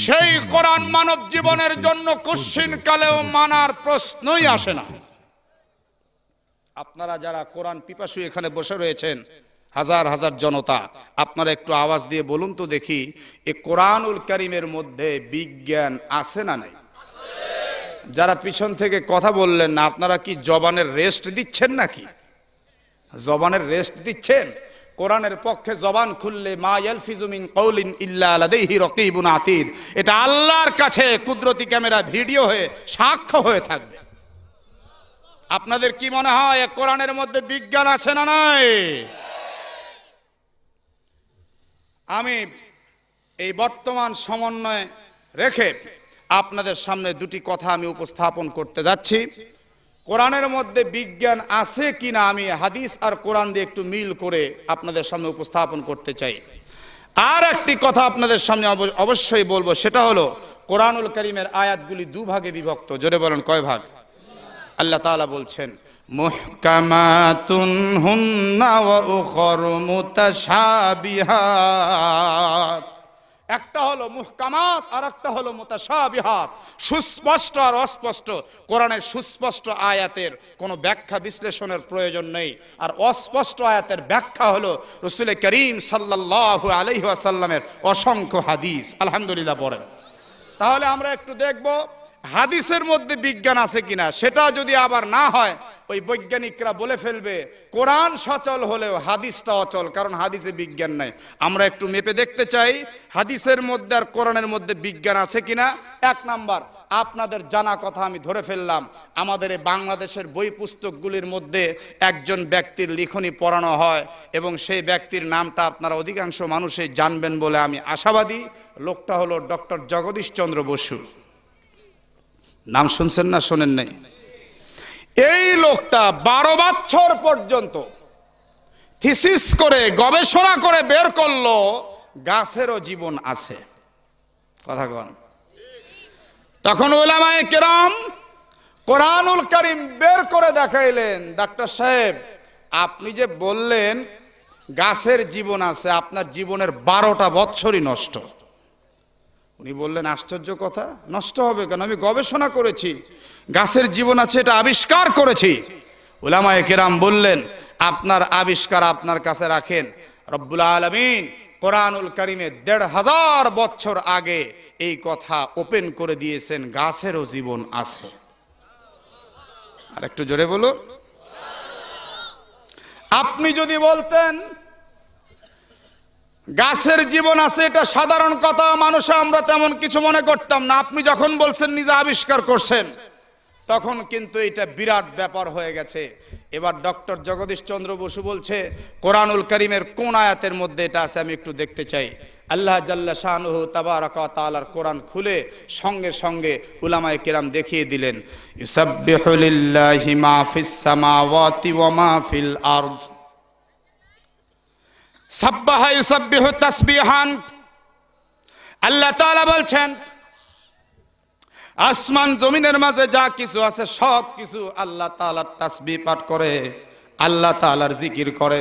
সেই কোরআন মানব জীবনের জন্য কোশ্চিন কালেও মানার প্রশ্নই আসে না। আপনারা যারা কোরআন পিপাসু এখানে বসে রয়েছেন, হাজার হাজার জনতা, আপনারা একটু আওয়াজ দিয়ে বলুন তো দেখি, এ কোরআনুল কারীমের মধ্যে বিজ্ঞান আছে না নাই? যারা পিছন থেকে কথা বললেন না, আপনারা কি জবানের রেস্ট দিচ্ছেন নাকি? জবানের রেস্ট দিচ্ছেন? কোরআনের পক্ষে জবান খুললে মা ইয়ালফিজু মিন কওলিন ইল্লা লাদাইহি রাকিবুন আতীদ, এটা আল্লাহর কাছে কুদরতি ক্যামেরা ভিডিও হয়ে সাক্ষ্য হয়ে থাকবে। আপনাদের কি মনে হয় কোরআনের মধ্যে বিজ্ঞান আছে না নাই? আমি এই বর্তমান সমন্বয় রেখে আপনাদের সামনে দুটি কথা আমি উপস্থাপন করতে যাচ্ছি। কোরআনের মধ্যে বিজ্ঞান আছে কিনা আমি হাদিস আর কোরআন দিয়ে একটু মিল করে আপনাদের সামনে উপস্থাপন করতে চাই। আর একটি কথা আপনাদের সামনে অবশ্যই বলবো, সেটা হলো কোরআনুল কারীমের আয়াতগুলি দুভাগে বিভক্ত। জোরে বলেন কয় ভাগ? আল্লাহ তাআলা বলছেন মুহকামাতুন হুন্না ওয়া উখরু মুতাশাবিহাত। একটা হলো মুহকামাত আর একটা হলো মুতাশাবিহাত, সুস্পষ্ট আর অস্পষ্ট। কোরআনের সুস্পষ্ট আয়াতের কোনো ব্যাখ্যা বিশ্লেষণের প্রয়োজন নেই, আর অস্পষ্ট আয়াতের ব্যাখ্যা হলো রাসূল করিম সাল্লাল্লাহু আলাইহি ওয়াসাল্লামের অসংখ্য হাদিস। আলহামদুলিল্লাহ পড়েন। তাহলে আমরা একটু দেখব হাদিসের মধ্যে বিজ্ঞান আছে কিনা। সেটা যদি আবার না হয়, ওই বৈজ্ঞানিকরা বলে ফেলবে কোরআন সচল হলেও হাদিসটা অচল, কারণ হাদিসে বিজ্ঞান নাই। আমরা একটু মেপে দেখতে চাই হাদিসের মধ্যে আর কোরআনের মধ্যে বিজ্ঞান আছে কিনা। এক নাম্বার, আপনাদের জানা কথা আমি ধরে ফেললাম, আমাদের এই বাংলাদেশের বই পুস্তকগুলির মধ্যে একজন ব্যক্তির লিখনী পড়ানো হয় এবং সেই ব্যক্তির নামটা আপনারা অধিকাংশ মানুষই জানবেন বলে আমি আশাবাদী। লোকটা হলো ডক্টর জগদীশ চন্দ্র বসু। নাম শুনছেন না শোনেন নাই? এই লোকটা 12 বছর পর্যন্ত থিসিস করে গবেষণা করে বের করলো গাছেরও জীবন আছে। কথা কন। তখন উলামায়ে কেরাম কোরআনুল কারীম বের করে দেখাইলেন, ডাক্তার সাহেব আপনি যে বললেন গাছের জীবন আছে, আপনার জীবনের 12টা বছরই নষ্ট। উনি বললেন আশ্চর্য কথা, নষ্ট হবে কেন? আমি গবেষণা করেছি, গাছের জীবন আছে, এটা আবিষ্কার করেছি। উলামায়ে কেরাম বললেন আপনার আবিষ্কার আপনার কাছে রাখেন, রব্বুল আলামিন কোরআনুল কারীমে 1500 বছর আগে এই কথা ওপেন করে দিয়েছেন, গাছেরও জীবন আছে। আর একটু জোরে বলুন। আপনি যদি বলতেন গাছের জীবন আছে, এটা সাধারণ কথা, মানুষ আমরা তেমন কিছু মনে করতাম না। আপনি যখন বলছেন নিজে আবিষ্কার করছেন, তখন কিন্তু এটা বিরাট ব্যাপার হয়ে গেছে। এবার ডক্টর জগদীশ চন্দ্র বসু বলছে কোরআনুল কারীমের কোন আয়াতের মধ্যে এটা আছে আমি একটু দেখতে চাই। আল্লাহ জাল্লা শানুহু তাবারাকা ওয়া তাআলার কোরআন খুলে সঙ্গে সঙ্গে উলামায়ে কেরাম দেখিয়ে দিলেন ইউসাব্বিহু লিল্লাহি মা ফিস সামাওয়াতি ওয়া মা ফিল আরদ সাব্বাহা ইউসাব্বিহু তাসবিহান। আল্লাহ তাআলা বলছেন আসমান জমিনের মাঝে যা কিছু আছে সব কিছু আল্লাহ তাআলার তাসবিহ পাঠ করে, আল্লাহ তাআলার জিকির করে।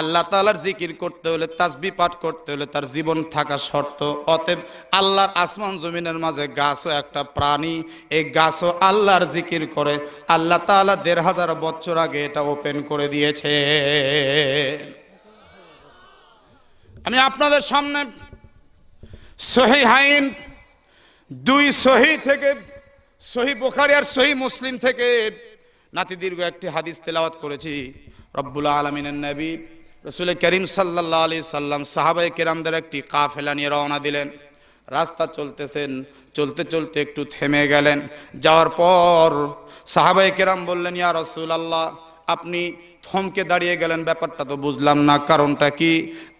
আল্লাহ তাআলার জিকির করতে হলে, তাসবিহ পাঠ করতে হলে তার জীবন থাকা শর্ত। অতএব আল্লাহর আসমান জমিনের মাঝে গাছও একটা প্রাণী, এই গাছও আল্লাহর জিকির করে। আল্লাহ তাআলা 1500 বছর আগে এটা ওপেন করে দিয়েছে। আমি আপনাদের সামনে সহিহাইন 2 সহিহ থেকে, সহিহ বুখারী আর সহিহ মুসলিম থেকে নাতি দীর্ঘ একটি হাদিস তেলাওয়াত করেছি। রব্বুল আলামিনের নবী রাসূল করিম সাল্লাল্লাহু আলাইহি সাল্লাম সাহাবায়ে কেরামদের একটি কাফেলা নিয়ে রওনা দিলেন। রাস্তা চলতেছেন, চলতে চলতে একটু থেমে গেলেন। যাওয়ার পর সাহাবায়ে কেরাম বললেন ইয়া রাসূলুল্লাহ আপনি থমকে দাঁড়িয়ে গেলেন, ব্যাপারটা তো বুঝলাম না, কারণটা কি?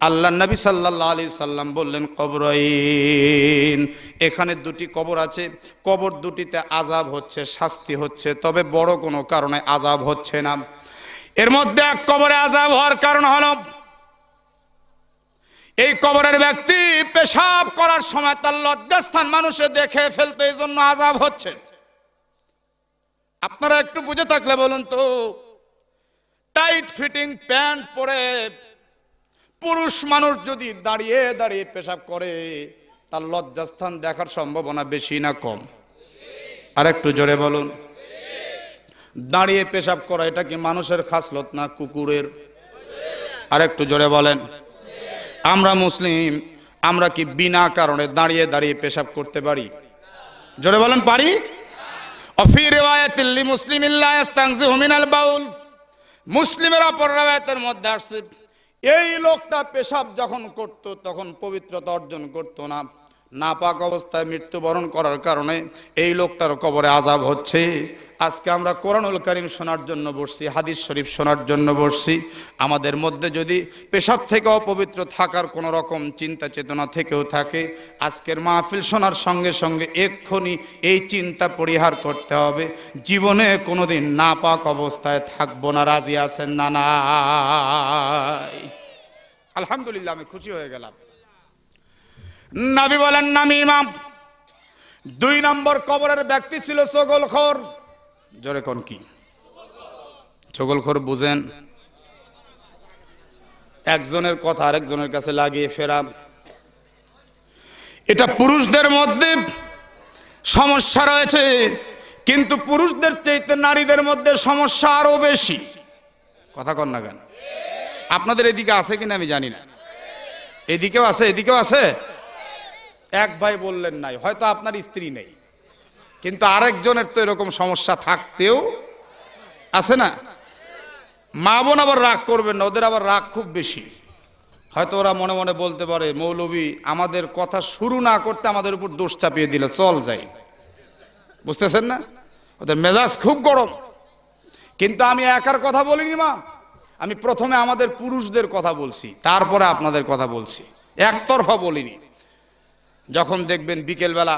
আল্লাহর নবী সাল্লাল্লাহু আলাইহি সাল্লাম বললেন কবরাইন, এখানে 2টি কবর আছে, কবর দুটিতে আযাব হচ্ছে, শাস্তি হচ্ছে, তবে বড় কোনো কারণে আযাব হচ্ছে না। এর মধ্যে এক কবরে আযাব হওয়ার কারণ হলো এই কবরের ব্যক্তি পেশাব করার সময় তার লজ্জাস্থান মানুষে দেখে ফেলতে, এই জন্য আযাব হচ্ছে। আপনারা একটু বুঝে থাকলে বলুন তো, টাইট ফিটিং প্যান্ট পরে পুরুষ মানুষ যদি দাঁড়িয়ে দাঁড়িয়ে পেশাব করে, তার লজ্জাস্থান দেখার সম্ভাবনা বেশি না কম? আর একটু জোরে বলুন। দাঁড়িয়ে পেশাব করা এটা কি মানুষের খাসলত না কুকুরের? আর একটু জোরে বলেন। আমরা মুসলিম, আমরা কি বিনা কারণে দাঁড়িয়ে দাঁড়িয়ে পেশাব করতে পারি? জোরে বলেন পারি? অফি রিওয়ায়াতিল লিমুসলিমিন লা ইস্তানজিহু মিনাল বাউল, মুসলিমের অপর রাওয়ায়াতের মধ্যে আসছে এই লোকটা পেশাব যখন করত তখন পবিত্রতা অর্জন করত না, নাপাক অবস্থায় মৃত্যুবরণ করার কারণে এই লোকটার কবরে আযাব হচ্ছে। আজকে আমরা কোরআনুল কারীম শোনার জন্য বসছি, হাদিস শরীফ শোনার জন্য বসছি। আমাদের মধ্যে যদি পেশাব থেকে অপবিত্র থাকার কোনো রকম চিন্তা চেতনা থেকেও থাকে, আজকের মাহফিল শোনার সঙ্গে সঙ্গে এক্ষুনি এই চিন্তা পরিহার করতে হবে, জীবনে কোনোদিন নাপাক অবস্থায় থাকবো না। রাজি আছেন না? নাই? আলহামদুলিল্লাহ, আমি খুশি হয়ে গেলাম। নবী বলেন নামিমা 2 নম্বর কবরের ব্যক্তি ছিল চগলখোর। জোরে কোন কি? চগলখোর বুঝেন? একজনের কথা আরেকজনের কাছে লাগিয়ে ফেরা। এটা পুরুষদের মধ্যে সমস্যা রয়েছে, কিন্তু পুরুষদের চাইতে নারীদের মধ্যে সমস্যা আরো বেশি। কথা কন না কেন? আপনাদের এদিকে আছে কিনা আমি জানি না। এদিকেও আছে, এদিকেও আছে। এক ভাই বললেন নাই, হয়তো আপনার স্ত্রী নেই, কিন্তু আরেকজনের তো এরকম সমস্যা থাকতেও আছে না। মা বোন আবার রাগ করবেন না, ওদের আবার রাগ খুব বেশি। হয়তো ওরা মনে মনে বলতে পারে, মৌলবী আমাদের কথা শুরু না করতে আমাদের উপর দোষ চাপিয়ে দিল, চল যাই। বুঝতেছেন না? ওদের মেজাজ খুব গরম। কিন্তু আমি একার কথা বলিনি মা, আমি প্রথমে আমাদের পুরুষদের কথা বলছি, তারপরে আপনাদের কথা বলছি, একতরফা বলিনি। যখন দেখবেন বিকেলবেলা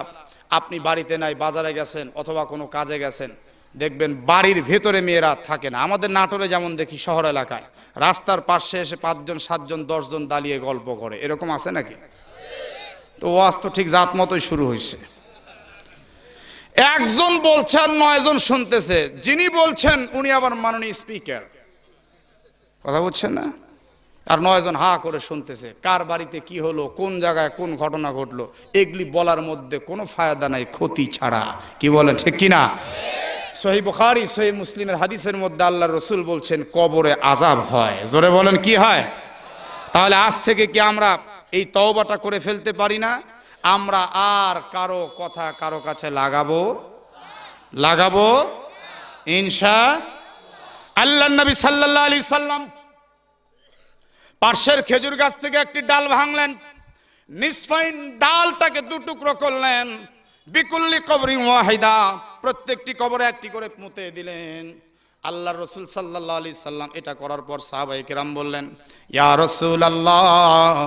আপনি বাড়িতে নাই, বাজারে গেছেন অথবা কোনো কাজে গেছেন, দেখবেন বাড়ির ভেতরে মেয়েরা থাকে না। আমাদের নাটোরে যেমন দেখি শহর এলাকায় রাস্তার পাশে এসে 5 জন 7 জন 10 জন দাঁড়িয়ে গল্প করে, এরকম আছে নাকি? তো ওয়াজ তো ঠিক জাত মতোই শুরু হয়েছে। একজন বলছেন 9 জন শুনতেছে, যিনি বলছেন উনি আবার মাননীয় স্পিকার। কথা বুঝছেন না? আর 9 জন হা করে শুনতেছে, কার বাড়িতে কি হলো, কোন জায়গায় কোন ঘটনা ঘটলো, এগুলি বলার মধ্যে কোনো ফায়দা নাই, ক্ষতি ছাড়া। কি বলেন ঠিক কিনা? সহিহ বুখারী সহিহ মুসলিমের হাদিসের মধ্যে আল্লাহর রাসূল বলছেন কবরে আযাব হয়। জোরে বলেন কি হয়? তাহলে আজ থেকে কি আমরা এই তওবাটা করে ফেলতে পারি না? আমরা আর কারো কথা কারো কাছে লাগাবো ইনশাআল্লাহ। নবী সাল্লাল্লাহু আলাইহি সাল্লাম পার্শ্বের খেজুর গাছ থেকে একটি ডাল ভাঙলেন, নিসফাইন, ডালটাকে 2 টুকরো করলেন। বিকুল্লি কবরিন ওয়াহিদা, প্রত্যেকটি কবরে একটি করে পুঁতে দিলেন। আল্লাহর রাসূল সাল্লাল্লাহু আলাইহি সাল্লাম এটা করার পর সাহাবায়ে কেরাম বললেন, ইয়া রাসূলুল্লাহ,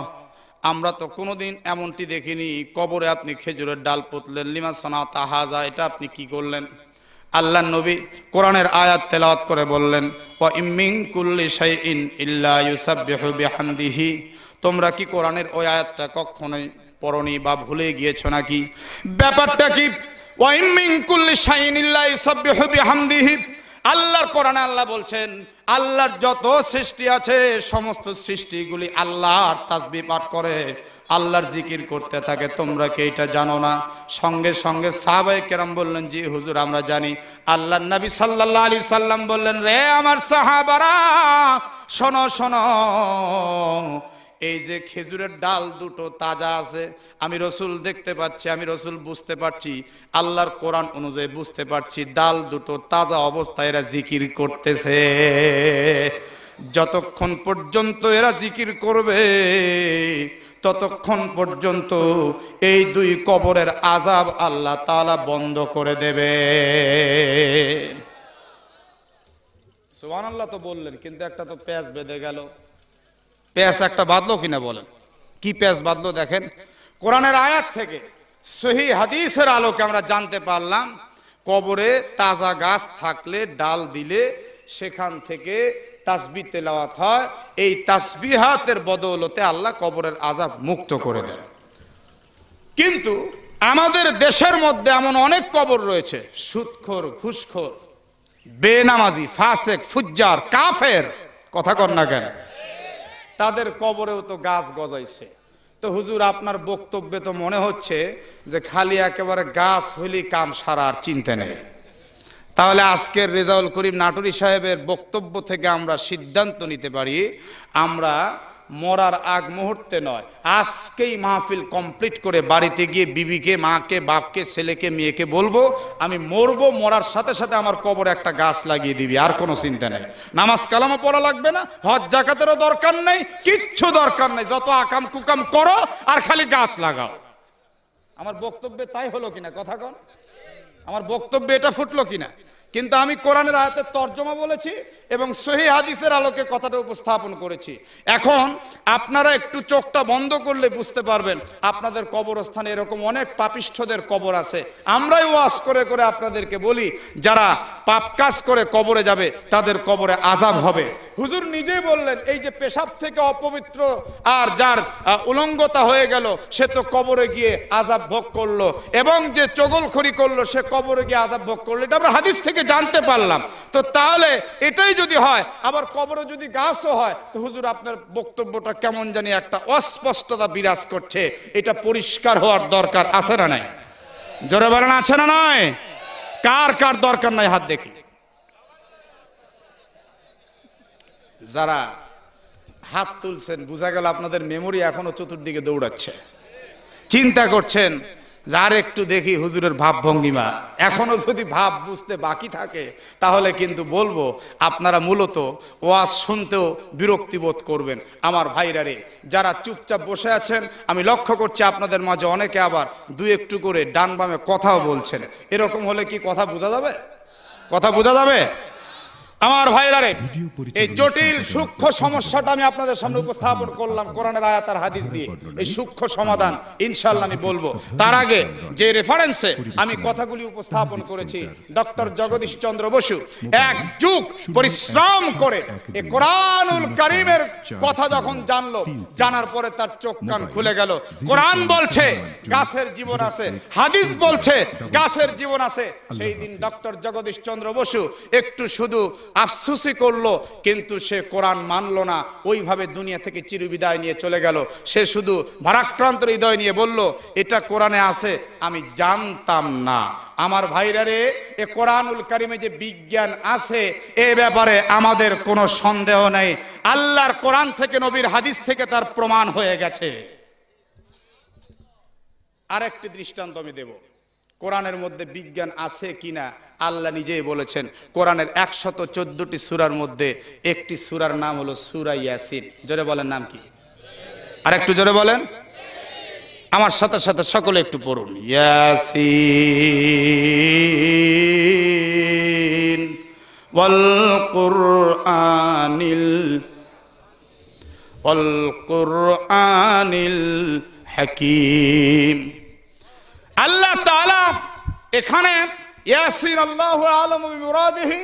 আমরা তো কোনোদিন এমনটি দেখিনি, কবরে আপনি খেজুরের ডাল পুঁতলেন, লিমা সানাতা হাযা, এটা আপনি কি করলেন? আল্লাহর নবী কোরআনের আয়াত তেলাওয়াত করে বললেন, ওয়া ইমিন কুল্লি শাইইন ইল্লা ইউসাব্বিহু বিহামদিহি। তোমরা কি কোরআনের ওই আয়াতটা কখনোই পড়নি বা ভুলে গিয়েছো নাকি? ব্যাপারটা কি? ওয়া ইমিন কুল্লি শাইইন ইল্লা ইউসাব্বিহু বিহামদিহি। আল্লাহর কোরআনে আল্লাহ বলছেন, আল্লাহর যত সৃষ্টি আছে সমস্ত সৃষ্টিগুলি আল্লাহর তাসবিহ পাঠ করে, আল্লাহর জিকির করতে থাকে। তোমরা কি এটা জানো না? সঙ্গে সঙ্গে সাহাবায়ে কেরাম বললেন, জি হুজুর আমরা জানি। আল্লাহর নবী সাল্লাল্লাহু আলাইহি সাল্লাম বললেন, রে আমার সাহাবারা, শোনো শোনো, এই যে খেজুরের ডাল 2টো তাজা আছে, আমি রসুল দেখতে পাচ্ছি, আমি রসুল বুঝতে পারছি, আল্লাহর কোরআন অনুযায়ী বুঝতে পারছি, ডাল 2টো তাজা অবস্থায় এরা জিকির করতেছে। যতক্ষণ পর্যন্ত এরা জিকির করবে ততক্ষণ পর্যন্ত এই 2 কবরের আযাব আল্লাহ তাআলা বন্ধ করে দেবে। সুবহানাল্লাহ তো বললেন, কিন্তু একটা তো পেঁচ বেঁধে গেল। পেঁচ একটা বাঁধলো কিনা বলেন? কি পেঁচ বাঁধলো দেখেন। কোরআনের আয়াত থেকে সহিহ হাদিসের আলোকে আমরা জানতে পারলাম, কবরে তাজা গাছ থাকলে, ডাল দিলে সেখান থেকে তাসবিহ তেলাওয়াত হয়। এই তাসবিহাতের বদৌলতে আল্লাহ কবরের আযাব মুক্ত করে দেন। কিন্তু আমাদের দেশের মধ্যে এমন অনেক কবর রয়েছে, সুদখোর, ঘুষখোর, বেনামাজি, ফাসেক, ফুজ্জার, কাফের, কথা কর না কেন, তাদের কবরেও তো গাছ গজাইছে। তো হুজুর আপনার বক্তব্যে তো মনে হচ্ছে যে খালি একেবারে গাছ হইলেই কাম সারা, আর চিন্তা নেই। তাহলে আজকের রেজাউল করিম নাটোরী সাহেবের বক্তব্য থেকে আমরা সিদ্ধান্ত নিতে পারি, আমরা মরার আগ মুহূর্তে নয়, আজকেই মাহফিল কমপ্লিট করে বাড়িতে গিয়ে বিবিকে, মাকে, বাপকে, ছেলেকে, মেয়েকে বলবো, আমি মরবো, মরার সাথে সাথে আমার কবরে একটা গাছ লাগিয়ে দিবি, আর কোনো চিন্তা নেই। নামাজ কালামও পড়া লাগবে না, হজ জাকাতেরও দরকার নেই, কিচ্ছু দরকার নেই। যত আকাম কুকাম করো আর খালি গাছ লাগাও। আমার বক্তব্যে তাই হলো কিনা? কথা কন, আমার বক্তব্যে এটা ফুটলো কিনা? কিন্তু আমি কোরআনের আয়াতের তর্জমা বলেছি এবং সহিহ হাদিসের আলোকে কথাটা উপস্থাপন করেছি। এখন আপনারা একটু চোখটা বন্ধ করলে বুঝতে পারবেন আপনাদের কবরস্থানে এরকম অনেক পাপিষ্ঠদের কবর আছে। আমরাই ওয়াজ করে করে আপনাদেরকে বলি যারা পাপ কাজ করে কবরে যাবে তাদের কবরে আযাব হবে। হুজুর নিজেই বললেন এই যে পেশাব থেকে অপবিত্র আর যার উলঙ্গতা হয়ে গেল সে তো কবরে গিয়ে আযাব ভোগ করলো, এবং যে চগলখড়ি করলো সে কবরে গিয়ে আযাব ভোগ করলো। এটা আমরা হাদিস থেকে জানতে পারলাম। তো তাহলে এটাই যদি হয়, আবার কবরে যদি গাছও হয়, তো হুজুর আপনার বক্তব্যটা কেমন জানি একটা অস্পষ্টতা বিরাজ করছে। এটা পরিষ্কার হওয়ার দরকার আছে না নাই? জোরে বলেন আছে না নাই? কার কার দরকার নাই হাত দেখি। যারা হাত তুলছেন বোঝা গেল আপনাদের মেমোরি এখনো চতুর্দিকে দৌড়াচ্ছে, চিন্তা করছেন যার একটু দেখি হুজুরের ভাব ভঙ্গিমা। এখনো যদি ভাব বুঝতে বাকি থাকে তাহলে কিন্তু বলবো আপনারা মূলত ওয়াজ শুনতেও বিরক্তি বোধ করবেন। আমার ভাইরা রে, যারা চুপচাপ বসে আছেন, আমি লক্ষ্য করছি আপনাদের মাঝে অনেকে আবার দুই একটু করে ডান বামে কথাও বলছেন। এরকম হলে কি কথা বোঝা যাবে? কথা বোঝা যাবে? আমার ভাইরা রে, এই জটিল সূক্ষ্ম সমস্যাটা আমি আপনাদের সামনে উপস্থাপন করলাম কোরআনের আয়াত আর হাদিস দিয়ে। এই সূক্ষ্ম সমাধান ইনশাআল্লাহ আমি বলবো। তার আগে যে রেফারেন্সে আমি কথাগুলি উপস্থাপন করেছি, ডক্টর জগদীশ চন্দ্র বসু এক যুগ পরিশ্রম করে এই কোরআনুল কারীমের কথা যখন জানলো, জানার পরে তার চোখ কান খুলে গেল। কোরআন বলছে গাছের জীবন আছে, হাদিস বলছে গাছের জীবন আছে। সেই দিন ডক্টর জগদীশ চন্দ্র বসু একটু শুধু আফসোসই করলো, কিন্তু সে কোরআন মানলো না, ওইভাবে দুনিয়া থেকে চিরবিদায় নিয়ে চলে গেল। সে শুধু ভারাক্রান্ত হৃদয় নিয়ে বলল এটা কোরআনে আছে, আমি জানতাম না। আমার ভাইরা রে, এ কোরআনুল কারীমে যে বিজ্ঞান আছে এ ব্যাপারে আমাদের কোনো সন্দেহ নেই। আল্লাহর কোরআন থেকে, নবীর হাদিস থেকে তার প্রমাণ হয়ে গেছে। আরেকটি দৃষ্টান্ত আমি দেব কোরআনের মধ্যে বিজ্ঞান আছে কিনা। আল্লাহ নিজেই বলেছেন কোরআনের 114টি সূরার মধ্যে একটি সূরার নাম হলো সূরা ইয়াসিন। জোরে বলেন নাম কি? আর একটু জোরে বলেন, আমার সাথে সাথে সকলে একটু পড়ুন। ইয়াসিন ওয়াল কুরআনিল হাকীম। আল্লাহ তাআলা এখানে ইয়াসিন আল্লাহু আ'লামু বিমুরাদিহি,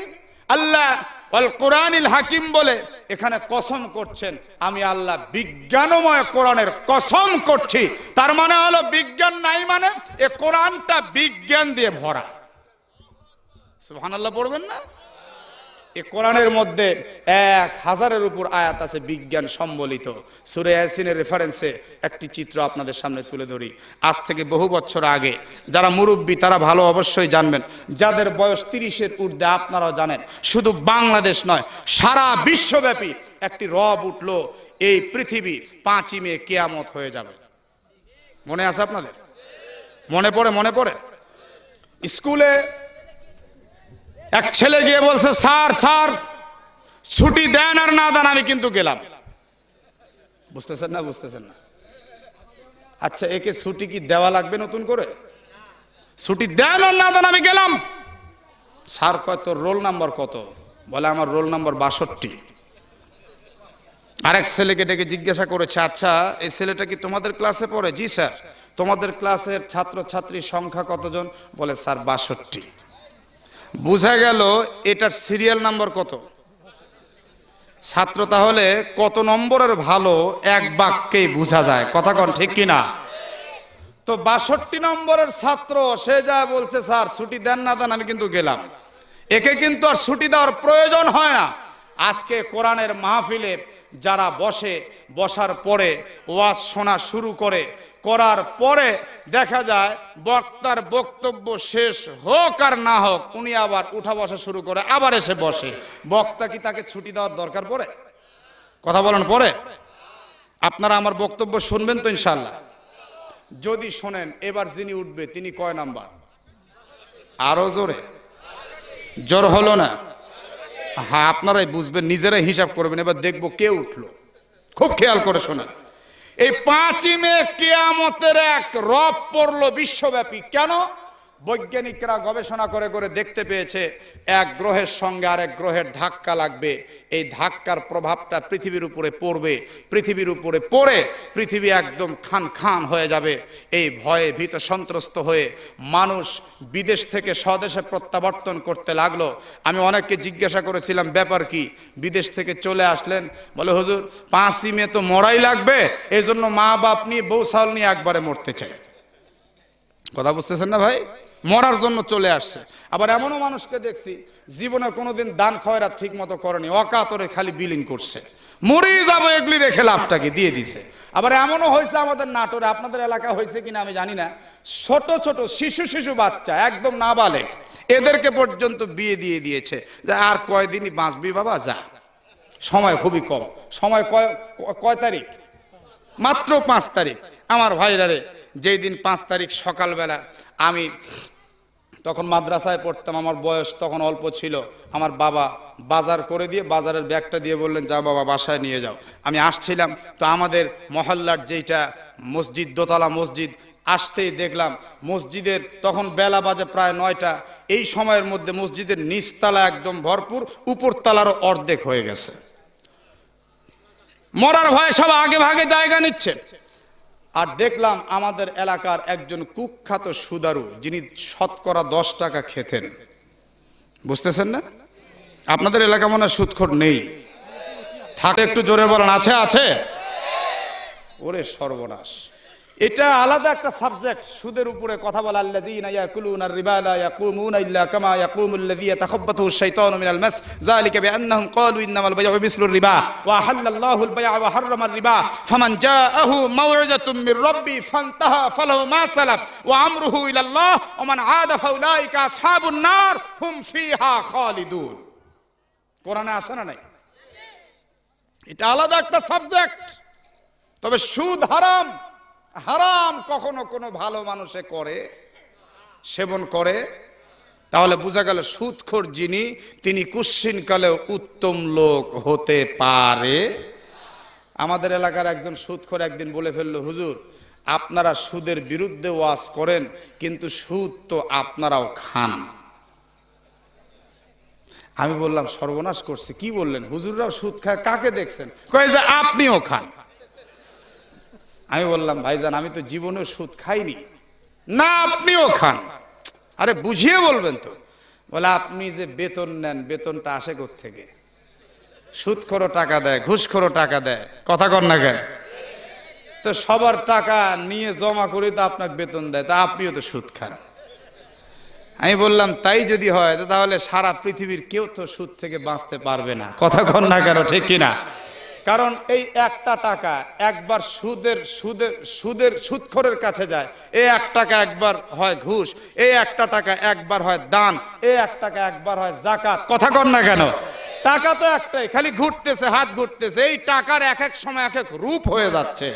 আল্লাহ ওয়াল কুরআনিল হাকীম বলে এখানে কসম করছেন, আমি আল্লাহ বিজ্ঞানময় কোরআনের কসম করছি। তার মানে হলো বিজ্ঞান নাই মানে এ কোরআনটা বিজ্ঞান দিয়ে ভরা। সুবহানাল্লাহ পড়বেন না? এই কোরআনের মধ্যে 1000-এর উপর আয়াত আছে বিজ্ঞান সম্বলিত। সূরা ইয়াসিনের রেফারেন্সে একটি চিত্র আপনাদের সামনে তুলে ধরি। আজ থেকে বহু বছর আগে যারা মুরব্বী তারা ভালো অবশ্যই জানবেন, যাদের বয়স 30-এর ঊর্ধ্বে আপনারাও জানেন, শুধু বাংলাদেশ নয় সারা বিশ্বব্যাপী একটি রব উঠলো, এই পৃথিবী 5ই মে কিয়ামত হয়ে যাবে। মনে আছে আপনাদের? মনে পড়ে? মনে পড়ে? স্কুলে এক ছেলে গিয়ে বলছে, স্যার স্যার ছুটি দেন আর না দেন আমি কিন্তু গেলাম। বুঝতেছেন না? বুঝতেছেন না? আচ্ছা, একে ছুটি কি দেওয়া লাগবে নতুন করে? ছুটি দেন আর না দেন আমি গেলাম। স্যার কয় তোর রোল নাম্বার কত? বলে আমার রোল নাম্বার 62। আরেক ছেলেকে ডেকে জিজ্ঞাসা করেছে, আচ্ছা এই ছেলেটা কি তোমাদের ক্লাসে পড়ে? জি স্যার। তোমাদের ক্লাসের ছাত্রছাত্রীর সংখ্যা কতজন? বলে স্যার 62। বুঝা গেল এটার সিরিয়াল নাম্বার কত? ছাত্র তাহলে কত নম্বরের ভালো এক বাক্যেই বোঝা যায়। কথা কোন ঠিক কিনা? তো 62 নম্বরের ছাত্র সে যা বলছে, স্যার ছুটি দেন না দেন আমি কিন্তু গেলাম। একে কিন্তু আর ছুটি দেওয়ার প্রয়োজন হয় না। আজকে কোরআনের মাহফিলে যারা বসার পরে ওয়াজ শোনা শুরু করার পরে দেখা যায় বক্তার বক্তব্য শেষ হোক আর না হোক উনি আবার উঠা বসা শুরু করে, আবার এসে বসে। বক্তা কি তাকে ছুটি দেওয়ার দরকার পড়ে? কথা বলেন পড়ে? আপনারা আমার বক্তব্য শুনবেন তো ইনশাআল্লাহ? যদি শোনেন, এবার যিনি উঠবে তিনি কয় নাম্বার? আরো জোরে, জোর হলো না? হ্যাঁ, আপনারাই বুঝবেন, নিজেরাই হিসাব করবেন। এবার দেখবো কে উঠলো। খুব খেয়াল করে শোনেন। এই 5ই মে কিয়ামতের এক রব পড়লো বিশ্বব্যাপী। কেন? বৈজ্ঞানিকরা গবেষণা করে করে দেখতে পেয়েছে এক গ্রহের সঙ্গে আরেক গ্রহের ধাক্কা লাগবে, এই ধাক্কার প্রভাবটা পৃথিবীর উপরে পড়বে, পৃথিবীর উপরে পড়ে পৃথিবী একদম খান খান হয়ে যাবে। এই ভয়ে ভীত সন্ত্রস্ত হয়ে মানুষ বিদেশ থেকে স্বদেশে প্রত্যাবর্তন করতে লাগলো। আমি অনেককে জিজ্ঞাসা করেছিলাম ব্যাপার কি, বিদেশ থেকে চলে আসলেন, বলে হুজুর 5ই মে তো মরাই লাগবে, এই জন্য মা বাপ নিয়ে বউ ছাল নিয়ে একবারে মরতে চাই। কথা বুঝতেছেন না ভাই? মরার জন্য চলে আসছে। আবার এমনও মানুষকে দেখছি জীবনে কোনোদিন দান খয়রাত ঠিক মতো করেনি, অকাতরে খালি বিলিং করছে, মরেই যাবো এগুলি রেখে লাভটাকে দিয়ে দিছে। আবার এমনও হয়েছে আমাদের নাটোরে, আপনাদের এলাকা হয়েছে কিনা আমি জানি না, ছোট ছোট শিশু বাচ্চা একদম নাবালেগ, এদেরকে পর্যন্ত বিয়ে দিয়ে দিয়েছে যে আর কয়দিনই বাঁচবি বাবা, যা, সময় খুবই কম। সময় কয় তারিখ? মাত্র 5 তারিখ। আমার ভাইরারে যেই দিন 5 তারিখ সকালবেলা, আমি তখন মাদ্রাসায় পড়তাম, আমার বয়স তখন অল্প ছিল, আমার বাবা বাজার করে দিয়ে বাজারের ব্যাগটা দিয়ে বললেন যা বাবা বাসায় নিয়ে যাও। আমি আসছিলাম তো আমাদের মহল্লার যেইটা মসজিদ, দোতলা মসজিদ, আসতেই দেখলাম মসজিদের তখন বেলা বাজে প্রায় 9টা। এই সময়ের মধ্যে মসজিদের নিচতলা একদম ভরপুর, উপরতলারও অর্ধেক হয়ে গেছে। মরার ভয়ে সব আগে ভাগে জায়গা নিচ্ছে। আর দেখলাম আমাদের এলাকার একজন কুখ্যাত সুদারু, যিনি শতকরা 10 টাকা খেতেন। বুঝতেছেন না? আপনাদের এলাকা মনে হয় সুদখোর নেই, থাকে একটু জোরে বলেন আছে আছে। ওরে সর্বনাশ, এটা আলাদা একটা সাবজেক্ট, সুদের উপরে কথা বলা। আল্লাযীনা ইয়াকুলুনার রিবা লা ইয়াকুমুনা ইল্লা কামা ইয়াকুমুল্লাযী ইয়াতাখাব্বাতুহু আশ-শাইতানু মিনাল মাস যালিকা বিআন্নাহুম ক্বালু ইন্নামাল বায়উ মিসলুর রিবা ওয়া আহাল্লাল্লাহুল বায়'a ওয়া হাররামার রিবা ফামান জাআহু মাউ'িযাতুম মির রাব্বি ফান্তাহা ফালাহু মা সালাফ ওয়া আমরুহু ইলাল্লাহ ওয়া মান আদা ফাউলাইকা আসহাবুন নার হুম ফিহা খালিদুন। কোরআনে আছে না নাই? এটা আলাদা একটা সাবজেক্ট। তবে সুদ হারাম, হারাম কখনো কোনো ভালো মানুষে করে, সেবন করে, তাহলে বোঝা গেল সুদখোর যিনি, তিনি কুশ্চিনকালেও উত্তম লোক হতে পারে। আমাদের এলাকার একজন সুদখোর একদিন বলে ফেললো, হুজুর আপনারা সুদের বিরুদ্ধে ওয়াজ করেন কিন্তু সুদ তো আপনারাও খান। আমি বললাম সর্বনাশ করছে, কি বললেন? হুজুররাও সুদ খায়, কাকে দেখছেন? কয় যে আপনিও খান। আমি বললাম ভাইজান আমি তো জীবনেও সুদ খাইনি। না আপনিও খান। আরে বুঝিয়ে বলবেন তো। বলে আপনি যে বেতন নেন, বেতনটা আসে কোত্থেকে? সুদখোরও টাকা দেয়, ঘুষখোরও টাকা দেয়, কথা কর না কেন? তো সবার টাকা নিয়ে জমা করে তো আপনাকে বেতন দেয়, তা আপনিও তো সুদ খান। আমি বললাম তাই যদি হয় তাহলে সারা পৃথিবীর কেউ তো সুদ থেকে বাঁচতে পারবে না, কথা কর না কেন, ঠিক কিনা? কারণ এই একটা টাকা একবার সুদখোরের কাছে যায়, এই 1 টাকা একবার হয় ঘুষ, এই একটা টাকা একবার হয় দান, এই 1 টাকা একবার হয় যাকাত, কথা কর না কেন? টাকা তো একটাই, খালি ঘুরতেছে, হাত ঘুরতেছে, এই টাকার এক এক সময় এক এক রূপ হয়ে যাচ্ছে।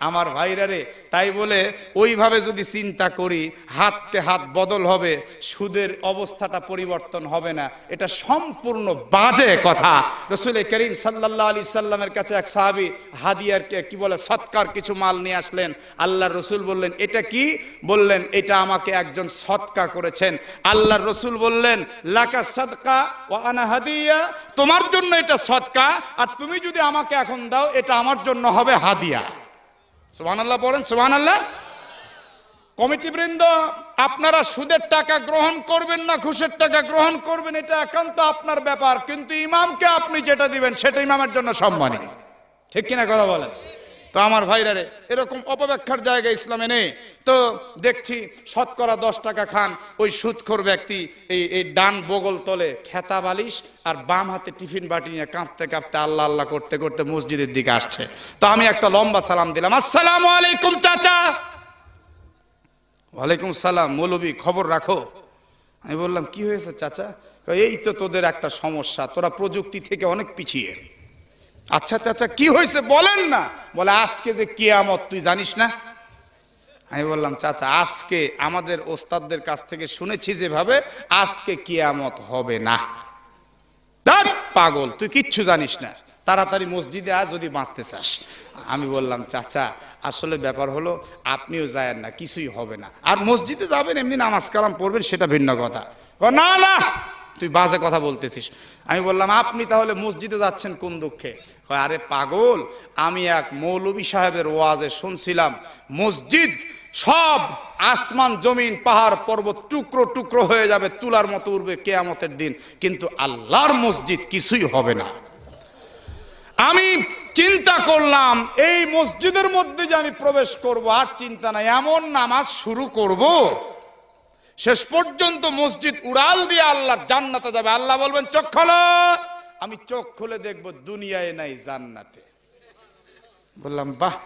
আমার ভাইরা রে, তাই বলে ওইভাবে যদি চিন্তা করি হাতকে হাত বদল হবে, সুদের অবস্থাটা পরিবর্তন হবে না, এটা সম্পূর্ণ বাজে কথা। রাসূল করিম সাল্লাল্লাহু আলাইহি সাল্লামের কাছে এক সাহাবী হাদিয়ার কি বলে সৎকার কিছু মাল নিয়ে আসলেন। আল্লাহর রাসূল বললেন এটা কি? বললেন এটা আমাকে একজন সৎকা করেছেন। আল্লাহর রাসূল বললেন লাকা সাদকা ওয়া আনা হাদিয়া, তোমার জন্য এটা সৎকা, আর তুমি যদি আমাকে এখন দাও এটা আমার জন্য হবে হাদিয়া। সুবহানাল্লাহ পড়েন, সুবহানাল্লাহ। কমিটিবৃন্দ, আপনারা সুদের টাকা গ্রহণ করবেন না ঘুষের টাকা গ্রহণ করবেন এটা একান্ত আপনার ব্যাপার, কিন্তু ইমামকে আপনি যেটা দিবেন সেটা ইমামের জন্য সম্মানী, ঠিক কিনা কথা বলেন? তো আমার ভাইরা রে, এরকম অপব্যাখ্যার জায়গা ইসলামে নেই। তো দেখছি শতকরা 10 টাকা খান ওই সুদখোর ব্যক্তি, এই ডান বগল তলে খেতা বালিশ আর বাম হাতে টিফিন বাটি নিয়ে কাঁপতে কাঁপতে আল্লাহ আল্লাহ করতে করতে মসজিদের দিকে আসছে। তো আমি একটা লম্বা সালাম দিলাম, আসসালামু আলাইকুম চাচা। ওয়ালাইকুম সালাম। মৌলবী খবর রাখো। আমি বললাম কি হয়েছে চাচা? এই তো তোদের একটা সমস্যা, তোরা প্রযুক্তি থেকে অনেক পিছিয়ে। আচ্ছা চাচা কি হয়েছে বলেন না। বলে আজকে যে কিয়ামত তুই জানিস না? আমি বললাম চাচা আজকে আমাদের ওস্তাদদের কাছ থেকে শুনেছি যেভাবে, আজকে কিয়ামত হবে না। তার পাগল, তুই কিচ্ছু জানিস না। তাড়াতাড়ি মসজিদে আয় যদি বাঁচতে চাস। আমি বললাম চাচা আসলে ব্যাপার হলো আপনিও যায়েন না, কিছুই হবে না, আর মসজিদে যাবেন এমনি নামাজ কালাম পড়বেন সেটা ভিন্ন কথা। না না তুই বাজে কথা বলতেছিস। আমি বললাম আপনি তাহলে মসজিদে যাচ্ছেন কোন দুঃখে? আরে পাগল, আমি এক মৌলভী সাহেবের ওয়াজে শুনছিলাম মসজিদ সব আসমান জমিন পাহাড় পর্বত টুকরো টুকরো হয়ে যাবে, তুলার মতো উঠবে কিয়ামতের দিন, কিন্তু আল্লাহর মসজিদ কিছুই হবে না। আমি চিন্তা করলাম এই মসজিদের মধ্যে যে আমি প্রবেশ করব আর চিন্তা নাই, এমন নামাজ শুরু করব শেষ পর্যন্ত মসজিদ উড়াল দিয়ে আল্লাহর জান্নাতে যাবে। আল্লাহ বলবেন চোখ খোলো, আমি চোখ খুলে দেখব দুনিয়ায় নাই জান্নাতে। বললাম বাহ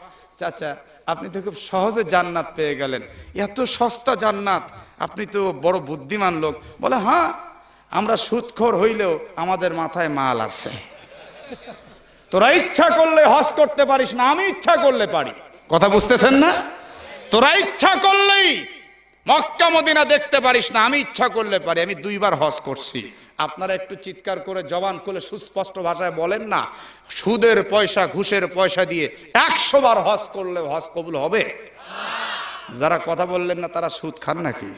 চাচা, আপনি তো খুব সহজে জান্নাত পেয়ে গেলেন, এত সস্তা জান্নাত, আপনি তো বড় বুদ্ধিমান লোক। বলে হ্যাঁ, আমরা সুদখোর হইলেও আমাদের মাথায় মাল আছে। তোরা ইচ্ছা করলে হজ করতে পারিস না, আমি ইচ্ছা করলে পারি। কথা বুঝতেছেন না? তোরা ইচ্ছা করলেই মক্কা মদিনা দেখতে পারিস না, আমি ইচ্ছা করলে পারি। আমি 2 বার হজ করছি। আপনারা একটু চিৎকার করে জবান খুলে সুস্পষ্ট ভাষায় বলেন না, সুদের পয়সা ঘুষের পয়সা দিয়ে 100 বার হজ করলে হজ কবুল হবে? যারা কথা বললেন না তারা সুদ খান নাকি?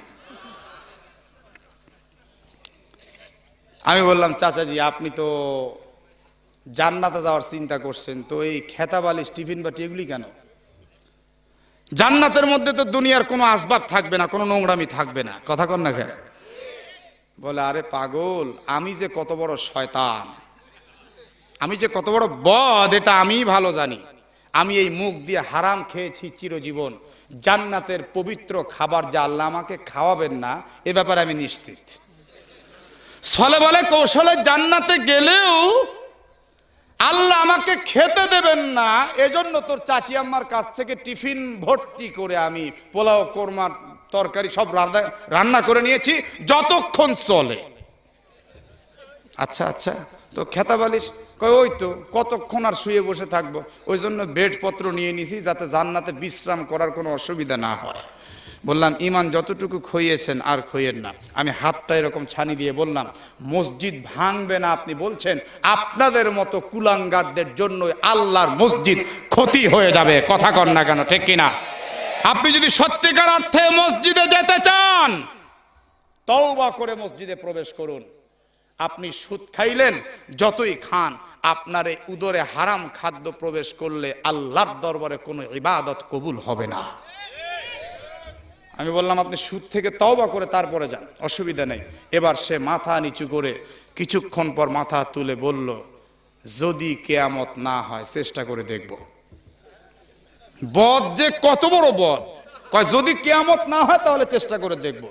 আমি বললাম চাচাজি আপনি তো জান্নাতে যাওয়ার চিন্তা করছেন, তো এই খেতাবালি টিফিন বাটি এগুলি কেন? জান্নাতের মধ্যে তো দুনিয়ার কোনো আসবাব থাকবে না, কোনো নোংরামি থাকবে না। কথা কন না কেন? বলে আরে পাগল, আমি যে কত বড় শয়তান, আমি যে কত বড় বদ এটা আমি ভালো জানি। আমি এই মুখ দিয়ে হারাম খেয়েছি চিরজীবন, জান্নাতের পবিত্র খাবার যা আল্লাহ আমাকে খাওয়াবেন না এ ব্যাপারে আমি নিশ্চিত। ছলে বলে কৌশলে জান্নাতে গেলেও আল্লাহ আমাকে খেতে দেবেন না, এজন্য তোর চাচি আম্মার কাছ থেকে টিফিন ভর্তি করে আমি পোলাও কোরমা তরকারি সব রান্না করে নিয়েছি যতক্ষণ চলে। আচ্ছা আচ্ছা, তো খেতা বালিশ কয় ওই তো কতক্ষণ আর শুয়ে বসে থাকবো, ওই জন্য বেডপত্র নিয়ে নিছি যাতে জান্নাতে বিশ্রাম করার কোনো অসুবিধা না হয়। বললাম ইমান যতটুকু খইয়েছেন আর খইয়েন না। আমি হাতটা এরকম ছানি দিয়ে বললাম মসজিদ ভাঙবে না আপনি বলছেন, আপনাদের মতো কুলাঙ্গারদের জন্য আল্লাহর মসজিদ ক্ষতি হয়ে যাবে। কথা কন না কেন, ঠিক কিনা? আপনি যদি সত্যিকার অর্থে মসজিদে যেতে চান তওবা করে মসজিদে প্রবেশ করুন। আপনি সুদ খাইলেন, যতই খান, আপনার এই উদরে হারাম খাদ্য প্রবেশ করলে আল্লাহর দরবারে কোনো ইবাদত কবুল হবে না। আমি বললাম আপনি সুদ থেকে তওবা করে তারপরে যান, অসুবিধা নেই। এবার সে মাথা নিচু করে কিছুক্ষণ পর মাথা তুলে বলল যদি কিয়ামত না হয় চেষ্টা করে দেখব। বদ যে কত বড় বদ, কয় যদি কিয়ামত না হয় তাহলে চেষ্টা করে দেখব।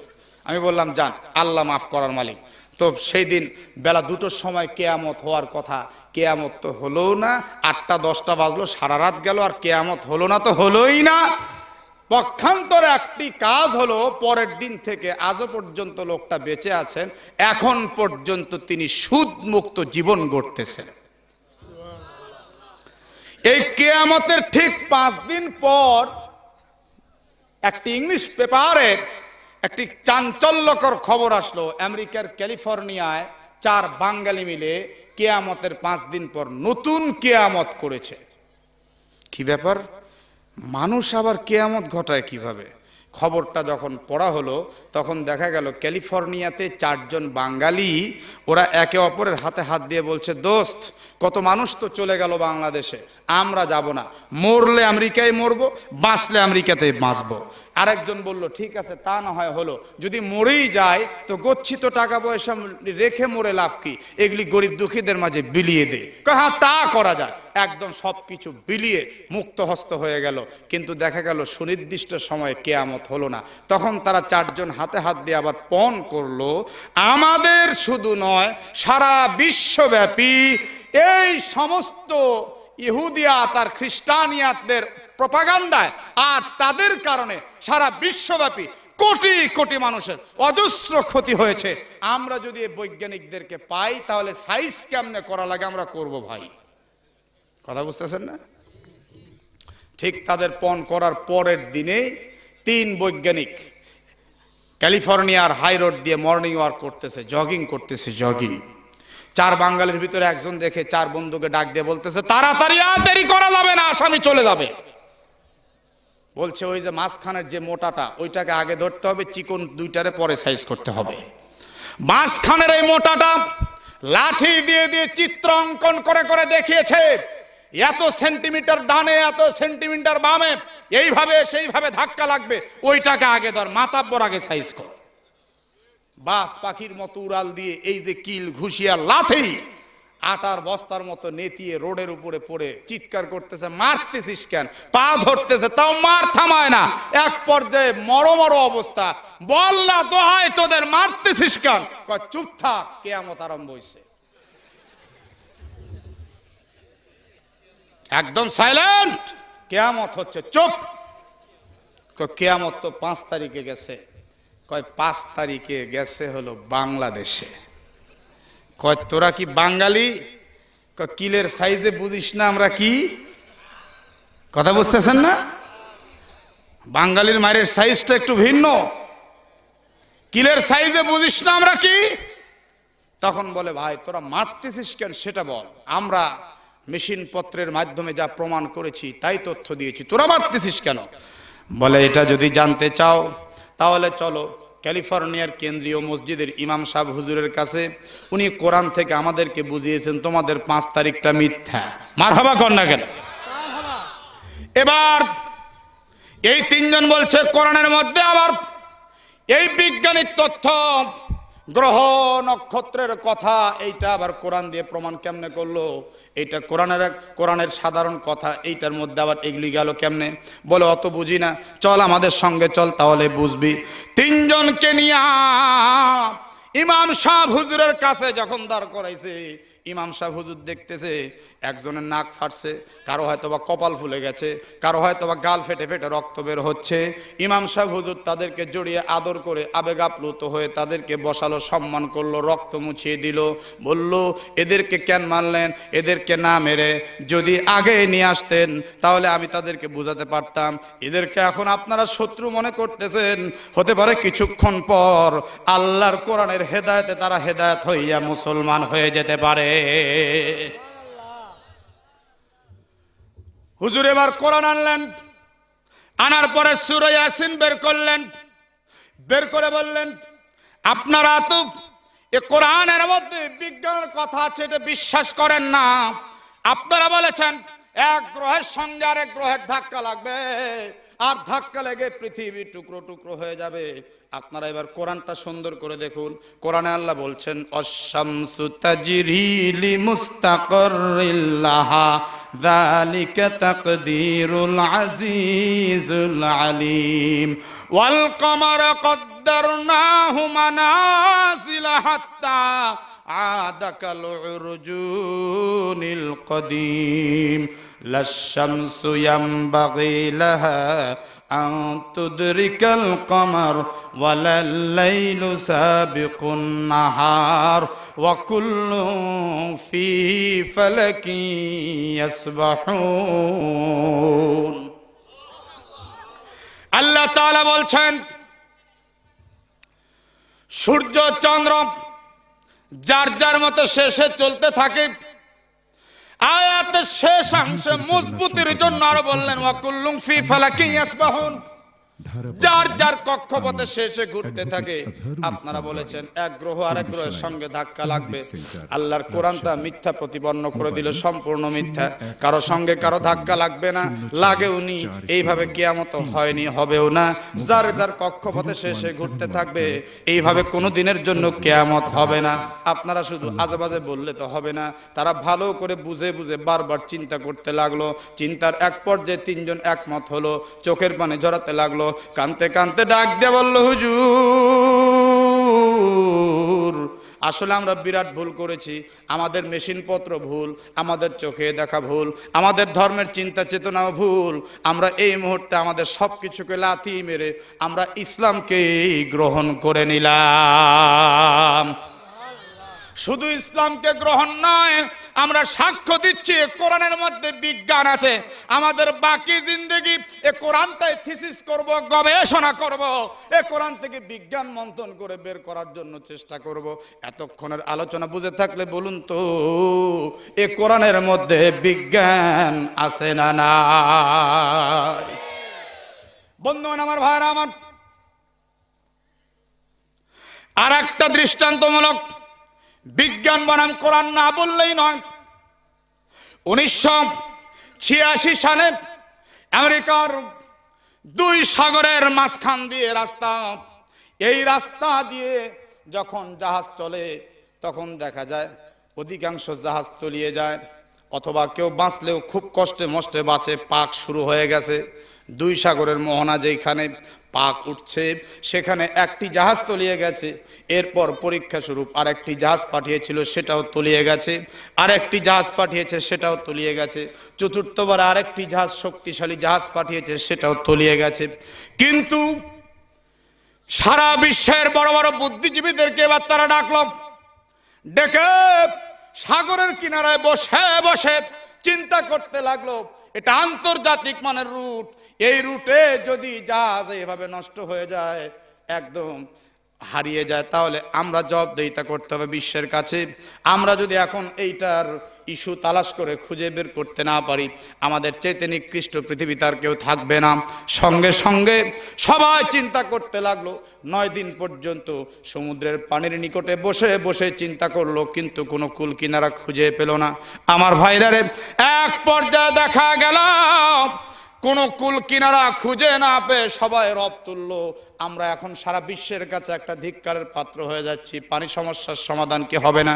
আমি বললাম যান, আল্লাহ মাফ করার মালিক। তো সেই দিন বেলা 2টোর সময় কেয়ামত হওয়ার কথা, কেয়ামত তো হলোও না। 8টা 10টা বাজলো, সারা রাত গেল আর কেয়ামত হলো না, তো হলোই না। পক্ষান্তরে একটি কাজ হলো, পরের দিন থেকে আজও পর্যন্ত লোকটা বেঁচে আছেন, এখন পর্যন্ত তিনি সুদ মুক্ত জীবন গড়তেছেন। এই কিয়ামতের ঠিক 5 দিন পর একটি ইংলিশ পেপারে একটি চাঞ্চল্যকর খবর আসলো। আমেরিকার ক্যালিফোর্নিয়ায় 4 বাঙালি মিলে কিয়ামতের 5 দিন পর নতুন কিয়ামত করেছে। কি ব্যাপার, মানুষ আবার কিয়ামত ঘটায় কিভাবে? খবরটা যখন পড়া হলো তখন দেখা গেল ক্যালিফোর্নিয়াতে 4 জন বাঙালি, ওরা একে অপরের হাতে হাত দিয়ে বলছে দোস্ত কত মানুষ তো চলে গেল বাংলাদেশে, আমরা যাব না, মরলে আমেরিকায় মরবো, বাঁচলে আমেরিকাতে বাঁচবো। আরেকজন বলল ঠিক আছে তা না হয় হলো, যদি মরেই যায় তো গচ্ছিত টাকা পয়সা রেখে মরে লাভ কি, এগুলি গরিব দুঃখীদের মাঝে বিলিয়ে দে। হ্যাঁ তা করা যায়। একদম সবকিছু বিলিয়ে মুক্ত হস্ত হয়ে গেল। কিন্তু দেখা গেল সুনির্দিষ্ট সময়ে কিয়ামত হলো না। তখন তারা 4 জন হাতে হাত দিয়ে আবার পণ করলো, আমাদের শুধু নয় সারা বিশ্বব্যাপী এই সমস্ত ইহুদিয়াত আর খ্রিস্টানিয়াতদের প্রপাগান্ডায় আর তাদের কারণে সারা বিশ্বব্যাপী কোটি কোটি মানুষের অজস্র ক্ষতি হয়েছে। আমরা যদি বৈজ্ঞানিকদেরকে পাই তাহলে সাইজ কেমনে করা লাগে আমরা করব ভাই। কথা বুঝতেছেন না? ঠিক তাদের পণ করার পরের দিনে 3 বৈজ্ঞানিক ক্যালিফোর্নিয়ার হাই রোড দিয়ে মর্নিং ওয়াক করতেছে, জগিং করতেছে, জগিং চার বাঙালির ভিতরে একজন দেখে চার বন্ধুকে ডাক দিয়ে বলতেছে, তাড়াতাড়ি আর দেরি করা যাবে না, আসামি চলে যাবে। বলছে ওই যে মাঝখানের যে মোটাটা ওইটাকে আগে ধরতে হবে, চিকন দুইটারে পরে সাইজ করতে হবে। মাঝখানের এই মোটাটা লাঠি দিয়ে দিয়ে চিত্র অঙ্কন করে করে দেখিয়েছে, এত সেন্টিমিটার ডানে এত সেন্টিমিটার বামে, এইভাবে সেইভাবে ধাক্কা লাগবে, ওইটাকে আগে ধর, মাথাব্বর আগে সাইজ কর। বাস পাখির মতো উড়াল দিয়ে এই যে কিল ঘুষিয়ার লাথি আটার বস্তার মতো নেতিয়ে রোডের উপরে পড়ে চিৎকার করতেছে, মারতেছিস কেন? পা ধরতেছে, তাও মার থামায় না। এক পর্যায়ে মরো অবস্থা, বল না দোহাই তোদের, মারতেছিস কেন? কয় চুপ থাক, কিয়ামত আরম্ভ হইছে। একদম সাইলেন্ট, কিয়ামত হচ্ছে, চুপ। কিয়ামত তো 5 তারিখে গেছে। কয় 5 তারিখে গেছে হলো বাংলাদেশে। কয় তোরা কি বাঙালি? কয় কিলের সাইজে বুঝিস না আমরা কি? কথা বুঝতেছেন না? বাঙালির মায়ের সাইজটা একটু ভিন্ন, কিলের সাইজে বুঝিস না আমরা কি? তখন বলে, ভাই তোরা মারতেছিস কেন সেটা বল, আমরা মেশিন পত্রের মাধ্যমে যা প্রমাণ করেছি তাই তথ্য দিয়েছি, তোরা মারতেছিস কেন? বলে এটা যদি জানতে চাও তাহলে চলো ক্যালিফোর্নিয়ার কেন্দ্রীয় মসজিদের ইমাম সাহেব হুজুরের কাছে, উনি কোরআন থেকে আমাদেরকে বুঝিয়েছেন তোমাদের 5 তারিখটা মিথ্যা। মারহাবা কর না কেন? এবার এই তিনজন বলছে কোরআনের মধ্যে আবার এই বৈজ্ঞানিক তথ্য, গ্রহ নক্ষত্রের কথা, এইটা আবার কোরআন দিয়ে প্রমাণ কেমনে করলো? এইটা কোরআনের সাধারণ কথা, এইটার মধ্যে আবার এগুলি গেল কেমনে? বলে অত বুঝি না, চল আমাদের সঙ্গে চল, তাহলে বুঝবি। তিনজনকে নিয়ে ইমাম সাহেব হুজুরের কাছে যখন দাঁড় করাইছে, ইমাম সাহেব হুজুর দেখতেছে একজনের নাক ফাটছে, কারো হয়তো বা কপাল ফুলে গেছে, কারো হয়তো বা গাল ফেটে ফেটে রক্ত বের হচ্ছে। ইমাম সাহেব হুজুর তাদেরকে জড়িয়ে আদর করে আবেগ আপ্লুত হয়ে তাদেরকে বসালো, সম্মান করলো, রক্ত মুছিয়ে দিল। বলল, এদেরকে কেন মারলেন? এদেরকে না মেরে যদি আগে নিয়ে আসতেন তাহলে আমি তাদেরকে বুঝাতে পারতাম। এদেরকে এখন আপনারা শত্রু মনে করতেছেন, হতে পারে কিছুক্ষণ পর আল্লাহর কোরআনের হেদায়েতে তারা হেদায়েত হইয়া মুসলমান হয়ে যেতে পারে। হুজুর এবার কোরআন আনলেন, আনার পরে সূরা ইয়াসিন বের করলেন, বের করে বললেন, আপনারা তো এই কোরআনের মধ্যে বিজ্ঞানের কথা আছে এটা বিশ্বাস করেন না। আপনারা বলেছেন এক গ্রহের সঙ্গে আরেক গ্রহের ধাক্কা লাগবে, আর ধাক্কা লেগে পৃথিবী টুকরো টুকরো হয়ে যাবে। আপনারা এবার কোরআনটা সুন্দর করে দেখুন। কোরআনে আল্লাহ বলছেন, অশ-শামসু তাজরি লিমুস্তাকাররিল লাহা যালিকা তাকদীরুল আজিজুল আলীম ওয়াল কমারা কদ্দারনাহু মানাজিলা হাত্তা আদা কাল উরজুনিল কদীম লাশ-শামসু ইয়ামবাগি লাহা আন তুদরিকাল কমার ওয়ালাল লাইলু সাবিকুন নাহার ওয়া কুল্লুন ফি ফালাকি ইয়াসবাহুন। আল্লাহ তাআলা বলছেন, সূর্য চন্দ্র যার যার মতো শেষে চলতে থাকে। আয়াতের শেষ অংশে মজবুতির জন্য আরো বললেন, ওয়া কুল্লুন ফি ফালাকি ইয়াসবাহুন, যার যার কক্ষপথে শেষে ঘুরতে থাকে। আপনারা বলেছেন এক গ্রহ আরেক গ্রহের সঙ্গে ধাক্কা লাগবে। আল্লাহর কোরআনটা মিথ্যা প্রতিপন্ন করে দিল, সম্পূর্ণ মিথ্যা। কারো সঙ্গে কারো ধাক্কা লাগবে না, লাগেওনি, এইভাবে কিয়ামত হয়নি, হবেও না। যার যার কক্ষপথে শেষে ঘুরতে থাকবে, এইভাবে কোনো দিনের জন্য কিয়ামত হবে না। আপনারা শুধু আজেবাজে বললে তো হবে না। তারা ভালো করে বুঝে বুঝে বারবার চিন্তা করতে লাগলো। চিন্তার এক পর্যায়ে তিনজন একমত হলো, চোখের পানি ঝরাতে লাগলো, কানতে কানতে ডাক দিয়ে বলল, হুজুর আসলে আমরা বিরাট ভুল করেছি। আমাদের মেশিনপত্র ভুল, আমাদের চোখে দেখা ভুল, আমাদের ধর্মের চিন্তা চেতনাও ভুল। আমরা এই মুহূর্তে আমাদের সব কিছুকে লাথি মেরে আমরা ইসলামকে গ্রহণ করে নিলাম। শুধু ইসলামকে গ্রহণ নয়, আমরা সাক্ষ্য দিচ্ছি কোরআনের মধ্যে বিজ্ঞান আছে। আমাদের বাকি জিন্দেগি এ কোরআনটাই থিসিস করব, গবেষণা করব, এ কোরআন থেকে বিজ্ঞান মন্থন করে বের করার জন্য চেষ্টা করব। এতক্ষণের আলোচনা বুঝে থাকলে বলুন তো, এ কোরআনের মধ্যে বিজ্ঞান আছে না নাই? বন্ধুগণ আমার, ভাইরা আমার, আর একটা দৃষ্টান্তমূলক বিজ্ঞান বনাম কোরআন না বললেই নয়। 1986 সালে আমেরিকার 2 সাগরের মাঝখান দিয়ে রাস্তা, এই রাস্তা দিয়ে যখন জাহাজ চলে তখন দেখা যায় অধিকাংশ জাহাজ তলিয়ে যায়, অথবা কেউ বাঁচলেও খুব কষ্টে মষ্টে বাঁচে। পাক শুরু হয়ে গেছে। 2 সাগরের মোহনা যেখানে পাক উঠছে সেখানে একটি জাহাজ তলিয়ে গেছে। এরপর পরীক্ষা স্বরূপ আরেকটি জাহাজ পাঠিয়েছিল, সেটাও তলিয়ে গেছে। আরেকটি জাহাজ পাঠিয়েছে, সেটাও তলিয়ে গেছে। চতুর্থবার আরেকটি জাহাজ, শক্তিশালী জাহাজ পাঠিয়েছে, সেটাও তলিয়ে গেছে। কিন্তু সারা বিশ্বের বড় বড় বুদ্ধিজীবীদেরকে এবার তারা ডাকল, ডেকে সাগরের কিনারায় বসে বসে চিন্তা করতে লাগলো, এটা আন্তর্জাতিক মানের রুট, এই রুটে যদি জাহাজ এভাবে নষ্ট হয়ে যায়, একদম হারিয়ে যায়, তাহলে আমরা জবাবদিহিতা করতে হবে বিশ্বের কাছে। আমরা যদি এখন এইটার ইস্যু তালাশ করে খুঁজে বের করতে না পারি, আমাদের চাইতে নিকৃষ্ট পৃথিবী তার কেউ থাকবে না। সঙ্গে সঙ্গে সবাই চিন্তা করতে লাগলো। 9 দিন পর্যন্ত সমুদ্রের পানির নিকটে বসে বসে চিন্তা করলো, কিন্তু কোনো কুল কিনারা খুঁজে পেল না। আমার ভাইরারে, এক পর্যায়ে দেখা গেল কোনো কুল কিনারা খুঁজে না পেয়ে সবাই রব তুলল, আমরা এখন সারা বিশ্বের কাছে একটা ধিক্কারের পাত্র হয়ে যাচ্ছি, পানি সমস্যার সমাধান কি হবে না?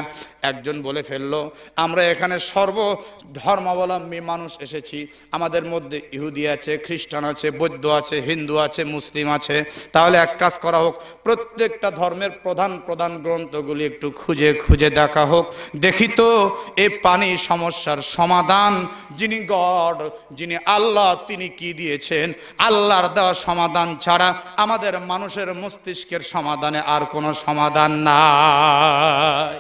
একজন বলে ফেললো, আমরা এখানে সর্ব ধর্মাবলম্বী মানুষ এসেছি, আমাদের মধ্যে ইহুদি আছে, খ্রিস্টান আছে, বৌদ্ধ আছে, হিন্দু আছে, মুসলিম আছে, তাহলে এক কাজ করা হোক, প্রত্যেকটা ধর্মের প্রধান প্রধান গ্রন্থগুলি একটু খুঁজে খুঁজে দেখা হোক, দেখি তো এই পানি সমস্যার সমাধান যিনি গড, যিনি আল্লাহ, তিনি কি দিয়েছেন। আল্লাহর দেওয়া সমাধান ছাড়া আমাদের মানুষের মস্তিষ্কের সমাধানে আর কোনো সমাধান নাই।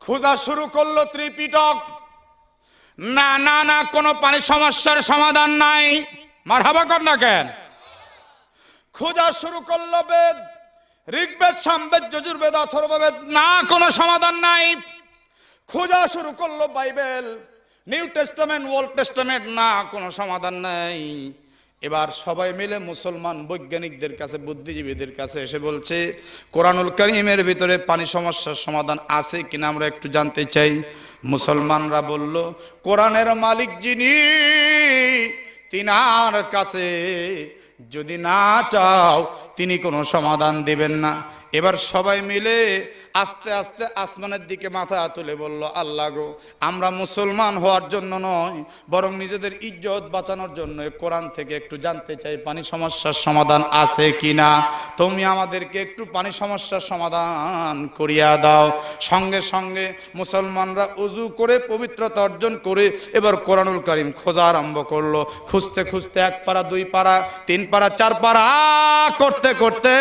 খোঁজা শুরু করলো ত্রিপিটক, না না না, কোনো পানি সমস্যার সমাধান নাই। মারহাবা কর না কেন? খোঁজা শুরু করলো বেদ, ঋগ্বেদ, সামবেদ, যজুর্বেদ, অথর্ববেদ, না কোনো সমাধান নাই। খোঁজা শুরু করলো Bible, new testament, old testament, না কোনো সমাধান নাই। এবার সবাই মিলে মুসলমান বৈজ্ঞানিকদের কাছে, বুদ্ধিজীবীদের কাছে এসে বলছে, কোরআনুল কারীমের ভিতরে পানি সমস্যার সমাধান আছে কিনা আমরা একটু জানতে চাই। মুসলমানরা বলল, কোরআনের মালিক যিনি, তিনার কাছে যদি না চাও তিনি কোনো সমাধান দিবেন না। এবার সবাই মিলে আস্তে আস্তে আসমানের দিকে মাথা তুলে বলল, আল্লাহ গো, আমরা মুসলমান হওয়ার জন্য নয়, বরং নিজেদের ইজ্জত বাঁচানোর জন্য কোরআন থেকে একটু জানতে চাই পানি সমস্যার সমাধান আছে কিনা, তুমি আমাদেরকে একটু পানি সমস্যার সমাধান করিয়া দাও। সঙ্গে সঙ্গে মুসলমানরা উজু করে পবিত্রতা অর্জন করে এবার কোরআনুল কারীম খোঁজা আরম্ভ করলো। খুঁজতে খুঁজতে 1 পারা, 2 পারা, 3 পারা, 4 পারা করতে করতে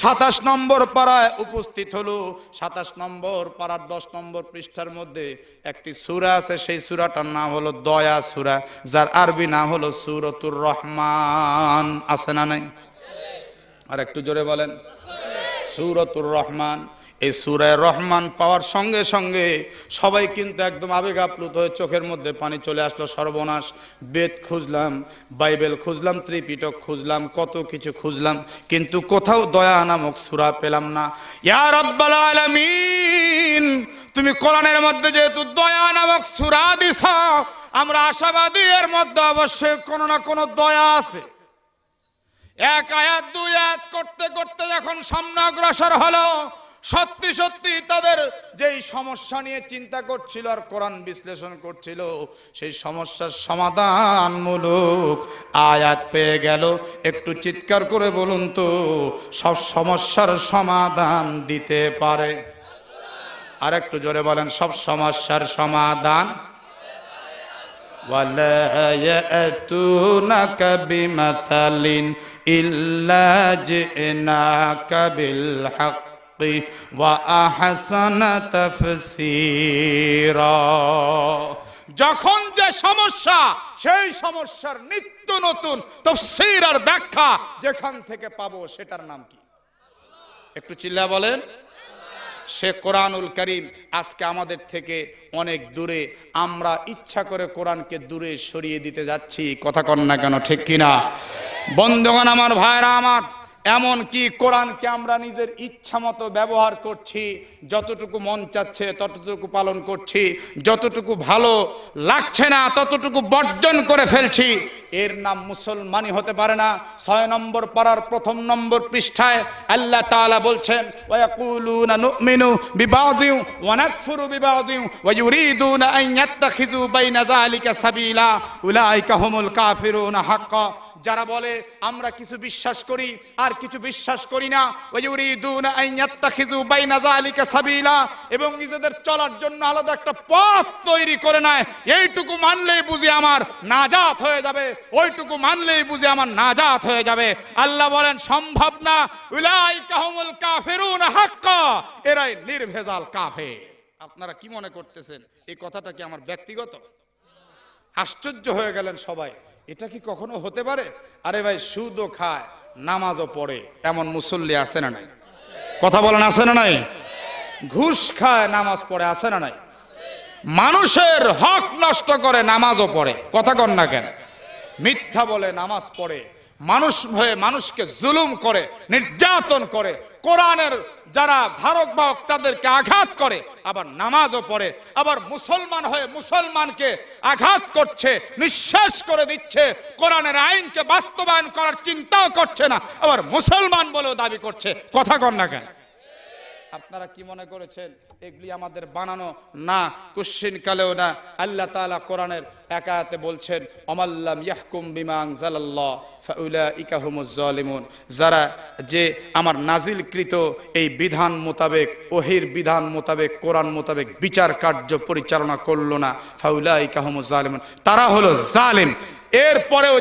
27 নম্বর পারায় উপস্থিত হলো। 27 নম্বর পারার 10 নম্বর পৃষ্ঠার মধ্যে একটি সূরা আছে, সেই সূরাটার নাম হলো দয়া সূরা, যার আরবি নাম হলো সূরাতুর রহমান। আছে না নাই? আর একটু জোরে বলেন, সূরাতুর রহমান। এই সূরা রহমান পাওয়ার সঙ্গে সঙ্গে সবাই কিন্তু একদম আবেগ আপ্লুত হয়ে চোখের মধ্যে পানি চলে আসলো। সর্বনাশ, বেদ খুঁজলাম, বাইবেল খুঁজলাম, ত্রিপিটক খুঁজলাম, কত কিছু খুঁজলাম, কিন্তু কোথাও দয়া নামক সূরা পেলাম না। ইয়া রাব্বাল আলামিন, তুমি কোরআনের মধ্যে যেহেতু দয়া নামক সূরা দিছো, আমরা আশাবাদী এর মধ্যে অবশ্যই কোনো না কোনো দয়া আছে। 1 আয়াত 2 আয়াত করতে করতে যখন সামনে অগ্রসর হলো, সত্যি সত্যি তাদের যেই সমস্যা নিয়ে চিন্তা করছিল আর কোরআন বিশ্লেষণ করছিল, সেই সমস্যার সমাধানমূলক আয়াত পেয়ে গেল। একটু চিৎকার করে বলুন তো, সব সমস্যার সমাধান দিতে পারে? আর একটু জোরে বলেন, সব সমস্যার সমাধান। ওয়ালা ইয়াতুনাকা বিমাসালিন ইল্লা জিনাকা বিল হক وأحسن تفسيرا। যখন যে সমস্যা, সেই সমস্যার নিত্য নতুন তাফসীর আর ব্যাখ্যা যেখান থেকে পাবো সেটার নাম কি? একটু চিল্লা বলেন। সে কোরআনুল কারীম আজকে আমাদের থেকে অনেক দূরে, আমরা ইচ্ছা করে কোরআনকে দূরে সরিয়ে দিতে যাচ্ছি। কথা কন না কেন, ঠিক কিনা? বন্ধুগণ আমার, ভাইরা আমার, এমন কি কোরআনকে আমরা নিজের ইচ্ছা মতো ব্যবহার করছি, যতটুকু মন চাচ্ছে ততটুকু পালন করছি, যতটুকু ভালো লাগছে না ততটুকু বর্জন করে ফেলছি। এর নাম মুসলমানই হতে পারে না। 6 নম্বর পারার 1 নম্বর পৃষ্ঠায় আল্লাহ তাআলা বলছেন, ওয়ায়াকুলুনা নুমিনু বিবাযিন ওয়া নাকফুরু বিবাযিন ওয়া ইউরিদুনা আন ইয়াত্তাখিযু বাইনা যালিকা সাবিলা উলাইকা হুমুল কাফিরুনা হাক্কা। যারা বলে আমরা কিছু বিশ্বাস করি আর কিছু বিশ্বাস করি না, ওয়ায়ুরিদুনা আন ইয়াত্তাখিযু বাইনা যালিকা সাবিলা, এবং নিজেদের চলার জন্য আলাদা একটা পথ তৈরি করে নেয়, এইটুকু মানলেই বুঝি আমার নাজাত হয়ে যাবে, ওইটুকু মানলেই বুঝি আমার নাজাত হয়ে যাবে। আল্লাহ বলেন সম্ভব না। উলাইকা হুমুল কাফিরুনা হাক্কা, এরাই নির্ভেজাল কাফের। আপনারা কি মনে করতেছেন এই কথাটা কি আমার ব্যক্তিগত? আশ্চর্য হয়ে গেলেন সবাই, এটা কি কখনো হতে পারে? আরে ভাই, সুদও খায় নামাজও পড়ে এমন মুসল্লি আছে না নাই? কথা বলেন, আছে না নাই? ঘুষ খায় নামাজ পড়ে, আছে না নাই? মানুষের হক নষ্ট করে নামাজও পড়ে, কথা কন না কেন? মিথ্যা বলে নামাজ পড়ে, মানুষ হয়ে মানুষকে জুলুম করে, নির্যাতন করে, কোরআনের যারা ধারক বাহক তাদেরকে আঘাত করে, আবার নামাজও পড়ে, আবার মুসলমান হয়ে মুসলমানকে আঘাত করছে, নিঃশেষ করে দিচ্ছে, কোরআনের আইনকে বাস্তবায়ন করার চিন্তাও করছে না, আবার মুসলমান বলেও দাবি করছে। কথা কন না কেন? আপনারা কি মনে করেছেন এগুলি আমাদের বানানো? না, কুশ্চিন কালেও না। আল্লাহ তাআলা কোরআনের এক আয়াতে বলছেন, অমাল্লাম ইয়াহকুম বিমা আনজালাল্লাহ ফাউলাইকা হুমুজ জালিমুন। যারা যে আমার নাজিলকৃত এই বিধান মোতাবেক, ওহির বিধান মোতাবেক, কোরআন মোতাবেক বিচার কার্য পরিচালনা করলো না, ফাউলাইকা হুমুজ জালিমুন, তারা হলো জালিম। এরপরেও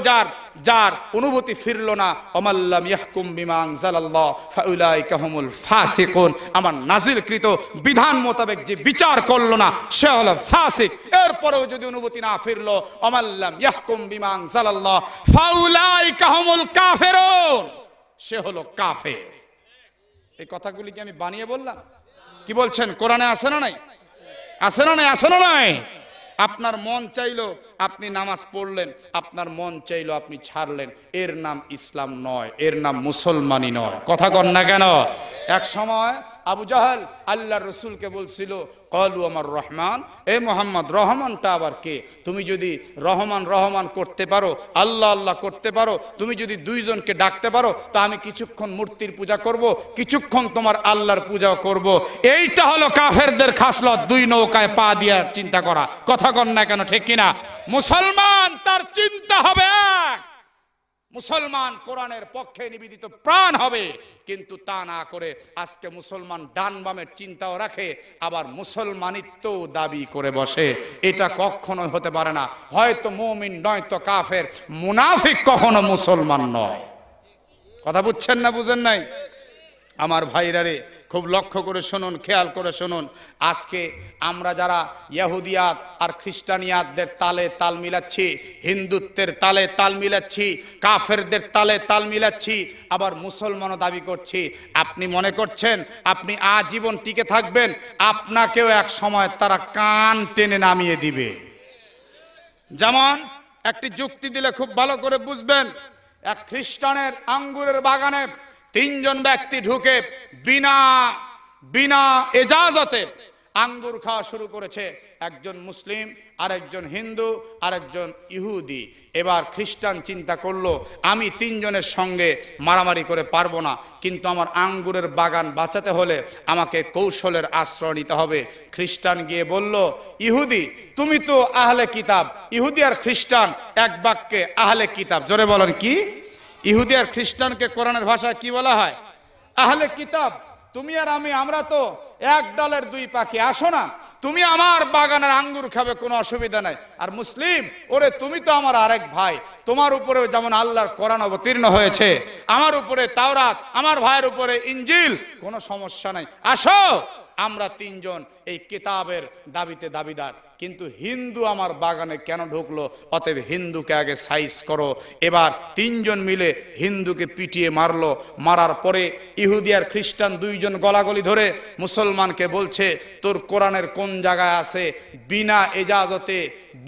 যার অনুভূতি ফিরল না, অমাল্লাম ইয়াহকুম বিমা আনজালাল্লাহ ফাউলাইকা হুমুল ফাসিকুন, আমার নাজিলকৃত বিধান মোতাবেক যে বিচার করলো না সে হলো ফাসিক। এরপরেও যদি অনুভূতি না ফিরলো, অমাল্লাম ইয়াহকুম বিমা আনজালাল্লাহ ফাউলাইকা হুমুল কাফিরুন, সে হলো কাফের। এই কথাগুলি কি আমি বানিয়ে বললাম? কি বলছেন? কোরআনে আছে না নাই? আছে না নাই? আছে না নাই? আপনার মন চাইলো আপনি নামাজ পড়লেন, আপনার মন চাইলো আপনি ছাড়লেন, এর নাম ইসলাম নয়, এর নাম মুসলমানই নয়। কথা কন না কেন? এক সময় আবু জাহেল আল্লাহর রসুলকে বলছিল, ক্বালু আমার রহমান, এ মুহাম্মদ, রহমানটা আবার কে? তুমি যদি রহমান রহমান করতে পারো, আল্লাহ আল্লাহ করতে পারো, তুমি যদি দুইজনকে ডাকতে পারো, তা আমি কিছুক্ষণ মূর্তির পূজা করব, কিছুক্ষণ তোমার আল্লাহর পূজাও করব। এইটা হলো কাফেরদের খাসলত, দুই নৌকায় পা দিয়ে চিন্তা করা। কথা কন না কেন? ঠিক কিনা? মুসলমান তার চিন্তা হবে এক, মুসলমান কোরআনের পক্ষে নিবেদিত প্রাণ হবে, কিন্তু তা না করে আজকে মুসলমান ডান বামের চিন্তাও রাখে, আবার মুসলমানিত্ব দাবি করে বসে। এটা কখনো হতে পারে না। হয়তো মুমিন নয়তো কাফের, মুনাফিক কখনো মুসলমান নয়। কথা বুঝছেন না বুঝেন নাই? আমার ভাইরা রে, খুব লক্ষ্য করে শুনুন, খেয়াল করে শুনুন। আজকে আমরা যারা ইহুদিয়াত আর খ্রিস্টানিয়াতদের তালে তাল মিলাচ্ছি, হিন্দুত্বের তালে তাল মিলাচ্ছি, কাফেরদের তালে তাল মিলাচ্ছি, আবার মুসলমানও দাবি করছি। আপনি মনে করছেন আপনি আজীবন টিকে থাকবেন? আপনাকেও এক সময় তারা কান টেনে নামিয়ে দিবে। যেমন একটি যুক্তি দিলে খুব ভালো করে বুঝবেন। এক খ্রিস্টানের আঙ্গুরের বাগানে 3 জন ব্যক্তি ঢুকে বিনা এজাজতে আঙ্গুর খাওয়া শুরু করেছে। একজন মুসলিম, আরেকজন হিন্দু, আরেকজন ইহুদি। এবার খ্রিস্টান চিন্তা করলো, আমি 3 জনের সঙ্গে মারামারি করে পারবো না, কিন্তু আমার আঙ্গুরের বাগান বাঁচাতে হলে আমাকে কৌশলের আশ্রয় নিতে হবে। খ্রিস্টান গিয়ে বলল, ইহুদি তুমি তো আহলে কিতাব। ইহুদি আর খ্রিস্টান এক বাক্যে আহলে কিতাব। জোরে বলেন কি? ইহুদি আর খ্রিস্টানকে কোরআনের ভাষায় কি বলা হয়? আহলে কিতাব। তুমি আর আমি, আমরা তো এক ডালের দুই পাখি, আসো না, তুমি আমার বাগানের আঙ্গুর খাবে, কোনো অসুবিধা নাই। আর মুসলিম, ওরে তুমি তো আমার আরেক ভাই, তোমার উপরে যেমন আল্লাহর কোরআন অবতীর্ণ হয়েছে, আমার উপরে তাওরাত, আমার ভাইয়ের উপরে ইনজিল, কোনো সমস্যা নাই, আসো। আমরা তিনজন এই কিতাবের দাবিতে দাবিদার, কিন্তু হিন্দু আমার বাগানে কেন ঢুকলো? অতএব হিন্দুকে আগে সাইজ করো। এবার তিনজন মিলে হিন্দুকে পিটিয়ে মারলো। মারার পরে ইহুদি আর খ্রিস্টান দুইজন গলাগলি ধরে মুসলমানকে বলছে, তোর কোরআনের কোন জায়গায় আছে বিনা এজাজতে,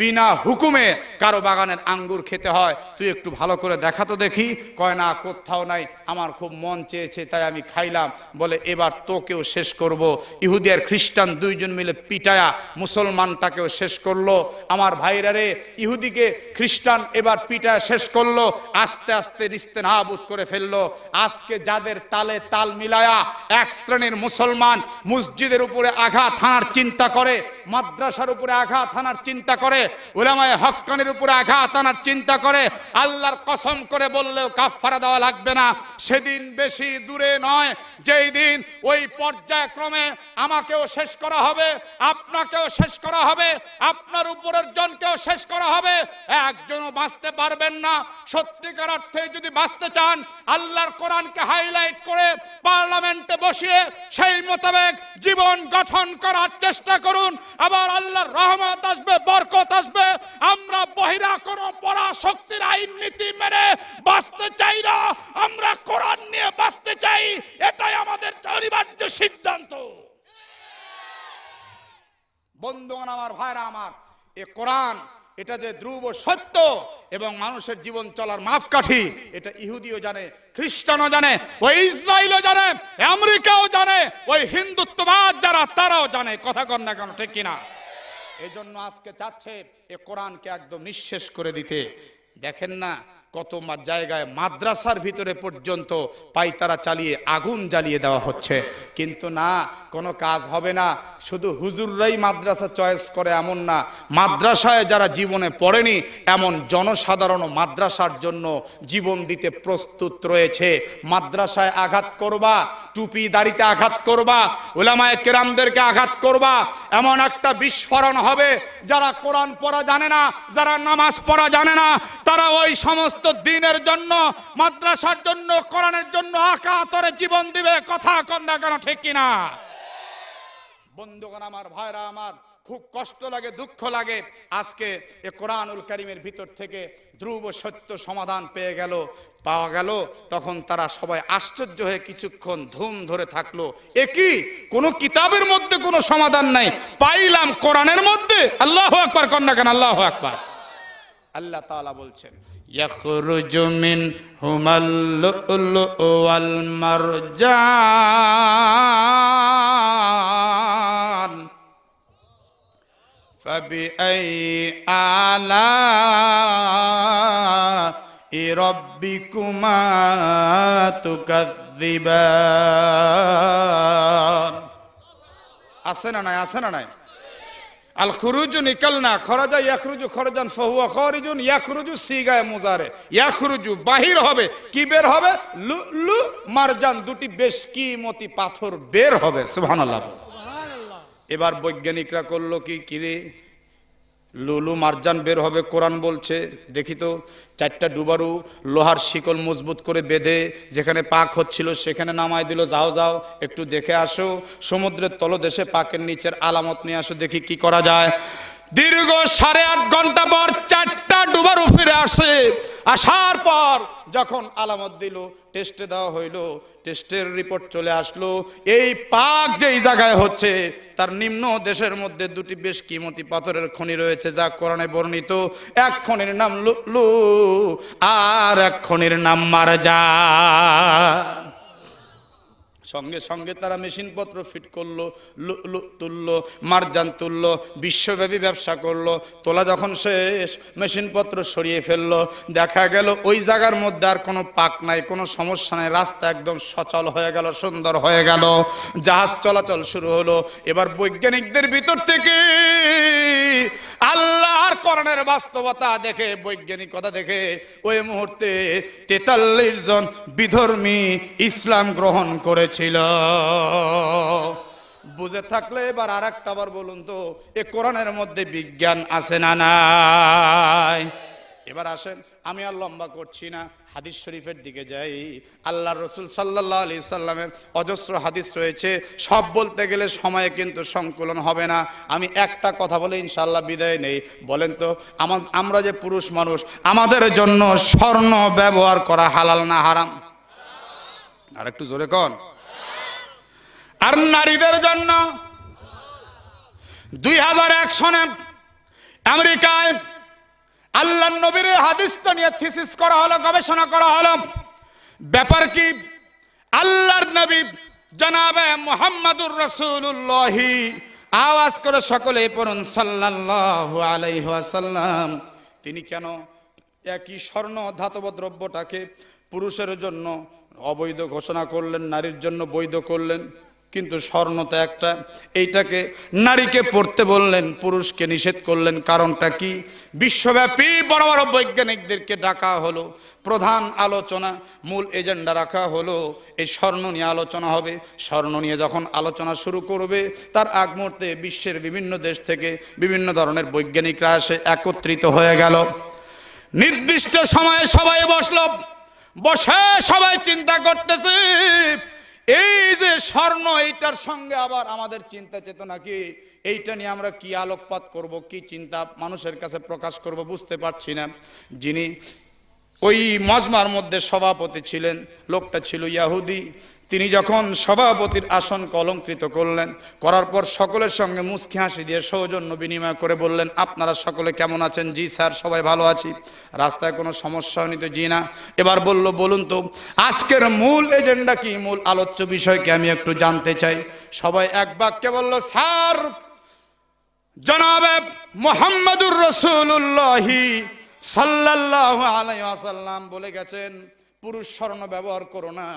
বিনা হুকুমে কারো বাগানের আঙ্গুর খেতে হয়? তুই একটু ভালো করে দেখা তো দেখি। কয় না, কোথাও নাই, আমার খুব মন চেয়েছে তাই আমি খাইলাম। বলে এবার তোকেও শেষ করব। ইহুদি আর খ্রিস্টান দুইজন মিলে পিটায়া মুসলমানটাকেও শেষ করলো। আমার ভাইরা রে, ইহুদিকে খ্রিস্টান এবার পিটায়া শেষ করলো, আস্তে আস্তে নিস্তেনাবুদ করে ফেললো। আজকে যাদের তালে তাল মিলায়া এক শ্রেণীর মুসলমান মসজিদের উপরে আঘাত হানার চিন্তা করে, মাদ্রাসার উপরে আঘাত হানার চিন্তা করে, উলামায়ে হক্কানির উপরে আঘাত হানার চিন্তা করে, আল্লাহর কসম করে বললেও কাফারা দেওয়া লাগবে না। সেদিন বেশি দূরে নয়, যেই দিন ওই পর্যায়ক্রমে আমাকেও শেষ করা হবে, আপনাকেও শেষ করা হবে, আপনার উপরের জনকেও শেষ করা হবে। একজনও বাঁচতে পারবেন না। সত্যিকার অর্থে যদি বাঁচতে চান, আল্লাহর কোরআনকে হাইলাইট করে পার্লামেন্টে বসিয়ে সেই মোতাবেক জীবন গঠন করার চেষ্টা করুন। আবার আল্লাহর রহমত আসবে, বরকত আসবে। আমরা বহিরা কোনো পরাশক্তির আইন নীতি মেনে বাঁচতে চাই না, আমরা কোরআন নিয়ে বাঁচতে চাই। এটাই আমাদের অনিবার্য সিদ্ধান্ত। বন্ধুগণ আমার, ভাইরা আমার, এ কোরআন, এটা যে ধ্রুব সত্য এবং মানুষের জীবন চলার মাপকাঠি, এটা ইহুদিও জানে, খ্রিস্টানও জানে, ওই ইসরায়েলও জানে, আমেরিকাও জানে, ওই হিন্দুত্ববাদ যারা তারাও জানে। কথা কন না কেন, ঠিক কিনা? এই জন্য আজকে চাচ্ছে এ কোরআনকে একদম নিঃশেষ করে দিতে। দেখেন না কত জায়গায় মাদ্রাসার ভিতরে পর্যন্ত পাইতারা চালিয়ে আগুন জ্বালিয়ে দেওয়া হচ্ছে। কিন্তু না, কোনো কাজ হবে না। শুধু হুজুররাই মাদ্রাসা চয়েস করে এমন না, মাদ্রাসায় যারা জীবনে পড়েনি এমন জনসাধারণ মাদ্রাসার জন্য জীবন দিতে প্রস্তুত রয়েছে। মাদ্রাসায় আঘাত করবা, টুপি দাড়িতে আঘাত করবা, উলামায়ে কেরামদেরকে আঘাত করবা, এমন একটা বিস্ফোরণ হবে। যারা কোরআন পড়া জানে না, যারা নামাজ পড়া জানে না, তারা ওই সমস্ত দিনের জন্য, মাদ্রাসার জন্য, কোরআনের জন্য আকাতরে জীবন দিবে। কথা কন না কেন, ঠিক কিনা? বন্ধুগণ আমার, ভাইরা আমার, খুব কষ্ট লাগে, দুঃখ লাগে। আজকে এ কোরআনুল কারীমের ভিতর থেকে ধ্রুব সত্য সমাধান পাওয়া গেল। তখন তারা সবাই আশ্চর্য হয়ে কিছুক্ষণ ধুম ধরে থাকলো। একই কোন কিতাবের মধ্যে কোনো সমাধান নাই, পাইলাম কোরআনের মধ্যে। আল্লাহু আকবার কন না কেন? আল্লাহু আকবার। আল্লাহ তাআলা বলছেন, ইয়াখরুজু মিনহুমাল লুলু ওয়াল মারজান ফাবিআই আলাই রাব্বিকুমা তুকাযযিবান। আছে না নাই? আছে না নাই? আল খুরুজু নিকালনা, খরাজা ইয়াখরুজু খরজান ফাহুয়া খারিজুন, ইয়াখরুজু সিগায়ে মুজারে, ইয়াখরুজু বাহির হবে, কি বের হবে? লুলু মারজান, দুটি বেশ কিমতি পাথর বের হবে। সুবহানাল্লাহ। এবার বৈজ্ঞানিকরা করলো কি, কিরে লুলু মারজান বের হবে কোরআন বলছে, দেখি তো। চারটা ডুবারু লোহার শিকল মজবুত করে বেঁধে যেখানে পাক হচ্ছিল সেখানে নামাই দিল, যাও যাও একটু দেখে আসো, সমুদ্রের তলদেশে পাকের নিচের আলামত নিয়ে আসো, দেখি কি করা যায়। দীর্ঘ 8.5 ঘন্টা পর চারটা ডুবারু ফিরে আসে। আসার পর যখন আলামত দিল, টেস্টে দেওয়া হইল, টেস্টের রিপোর্ট চলে আসলো, এই পাক যেই জায়গায় হচ্ছে তার নিম্ন দেশের মধ্যে দুটি বেশ কিমতি পাথরের খনি রয়েছে, যা কোরআনে বর্ণিত। এক খনির নাম লুলু আর এক খনির নাম মারজান। সঙ্গে সঙ্গে তারা মেশিনপত্র ফিট করলো, লুলু তুললো, মারজান তুললো, বিশ্বব্যাপী ব্যবসা করলো। তোলা যখন শেষ, মেশিনপত্র সরিয়ে ফেললো, দেখা গেল ওই জায়গার মধ্যে আর কোনো পাক নাই, কোনো সমস্যা নাই, রাস্তা একদম সচল হয়ে গেল, সুন্দর হয়ে গেল, জাহাজ চলাচল শুরু হলো। এবার বৈজ্ঞানিকদের ভিতর থেকে আল্লাহর কোরআনের বাস্তবতা দেখে, বৈজ্ঞানিকতা দেখে ওই মুহূর্তে 43 জন বিধর্মী ইসলাম গ্রহণ করেছিল। বুঝে থাকলে এবার আরেকটা বার বলুন তো, এ কোরআনের মধ্যে বিজ্ঞান আছে না নাই? এবার আসেন, আমি আর লম্বা করছি না, হাদিস শরীফের দিকে যাই। আল্লাহর রাসূল সাল্লাল্লাহু আলাইহি সাল্লামের অজস্র হাদিস রয়েছে, সব বলতে গেলে সময়ে কিন্তু সংকলন হবে না। আমি একটা কথা বলে ইনশাআল্লাহ বিদায় নেই। বলেন তো, আমরা যে পুরুষ মানুষ, আমাদের জন্য স্বর্ণ ব্যবহার করা হালাল না হারাম? আর একটু জোরে কোন। আর নারীদের জন্য 2001 সনে আমেরিকায় আল্লাহর নবীর হাদিসটা নিয়ে থিসিস করা হলো, গবেষণা করা হলো। ব্যাপার কি? আল্লাহর নবী জনাবে মুহাম্মদুর রাসূলুল্লাহ, আওয়াজ করে সকলে পড়ুন সাল্লাল্লাহু আলাইহি ওয়াসাল্লাম, তিনি কেন একই স্বর্ণ ধাতব দ্রব্যটাকে পুরুষের জন্য অবৈধ ঘোষণা করলেন, নারীর জন্য বৈধ করলেন? কিন্তু স্বর্ণ তো একটা, এইটাকে নারীকে পড়তে বললেন, পুরুষকে নিষেধ করলেন। কারণটা কি? বিশ্বব্যাপী বড় বড় বৈজ্ঞানিকদেরকে ডাকা হলো, প্রধান আলোচনা, মূল এজেন্ডা রাখা হলো এই স্বর্ণ নিয়ে আলোচনা হবে। স্বর্ণ নিয়ে যখন আলোচনা শুরু করবে, তার আগ মুহূর্তে বিশ্বের বিভিন্ন দেশ থেকে বিভিন্ন ধরনের বৈজ্ঞানিকরা এসে একত্রিত হয়ে গেল। নির্দিষ্ট সময়ে সবাই বসলো, বসে সবাই চিন্তা করতেছে এই যে স্বর্ণ, এইটার সঙ্গে আবার আমাদের চিন্তা চেতনা কি, এইটা নিয়ে আমরা কি আলোকপাত করব, কি চিন্তা মানুষের কাছে প্রকাশ করব, বুঝতে পারছি না। যিনি ওই মজমার মধ্যে সভাপতি ছিলেন, লোকটা ছিল ইয়াহুদি। তিনি যখন সভাপতির আসন অলংকৃত করলেন, করার পর সকলের সঙ্গে মুচকি হাসি দিয়ে সৌজন্য বিনিময় করে বললেন, আপনারা সকলে কেমন আছেন? জি স্যার, সবাই ভালো আছি। রাস্তায় কোনো সমস্যা হয়নি তো? জি না। এবার বলুন তো আজকের মূল এজেন্ডা কি, মূল আলোচ্য বিষয়কে আমি একটু জানতে চাই। সবাই এক বাক্যে বলল, স্যার জনাবে মুহাম্মদুর রাসূলুল্লাহ সাল্লাল্লাহু আলাইহি ওয়াসাল্লাম বলে গেছেন, পুরুষ স্বর্ণ ব্যবহার করো না,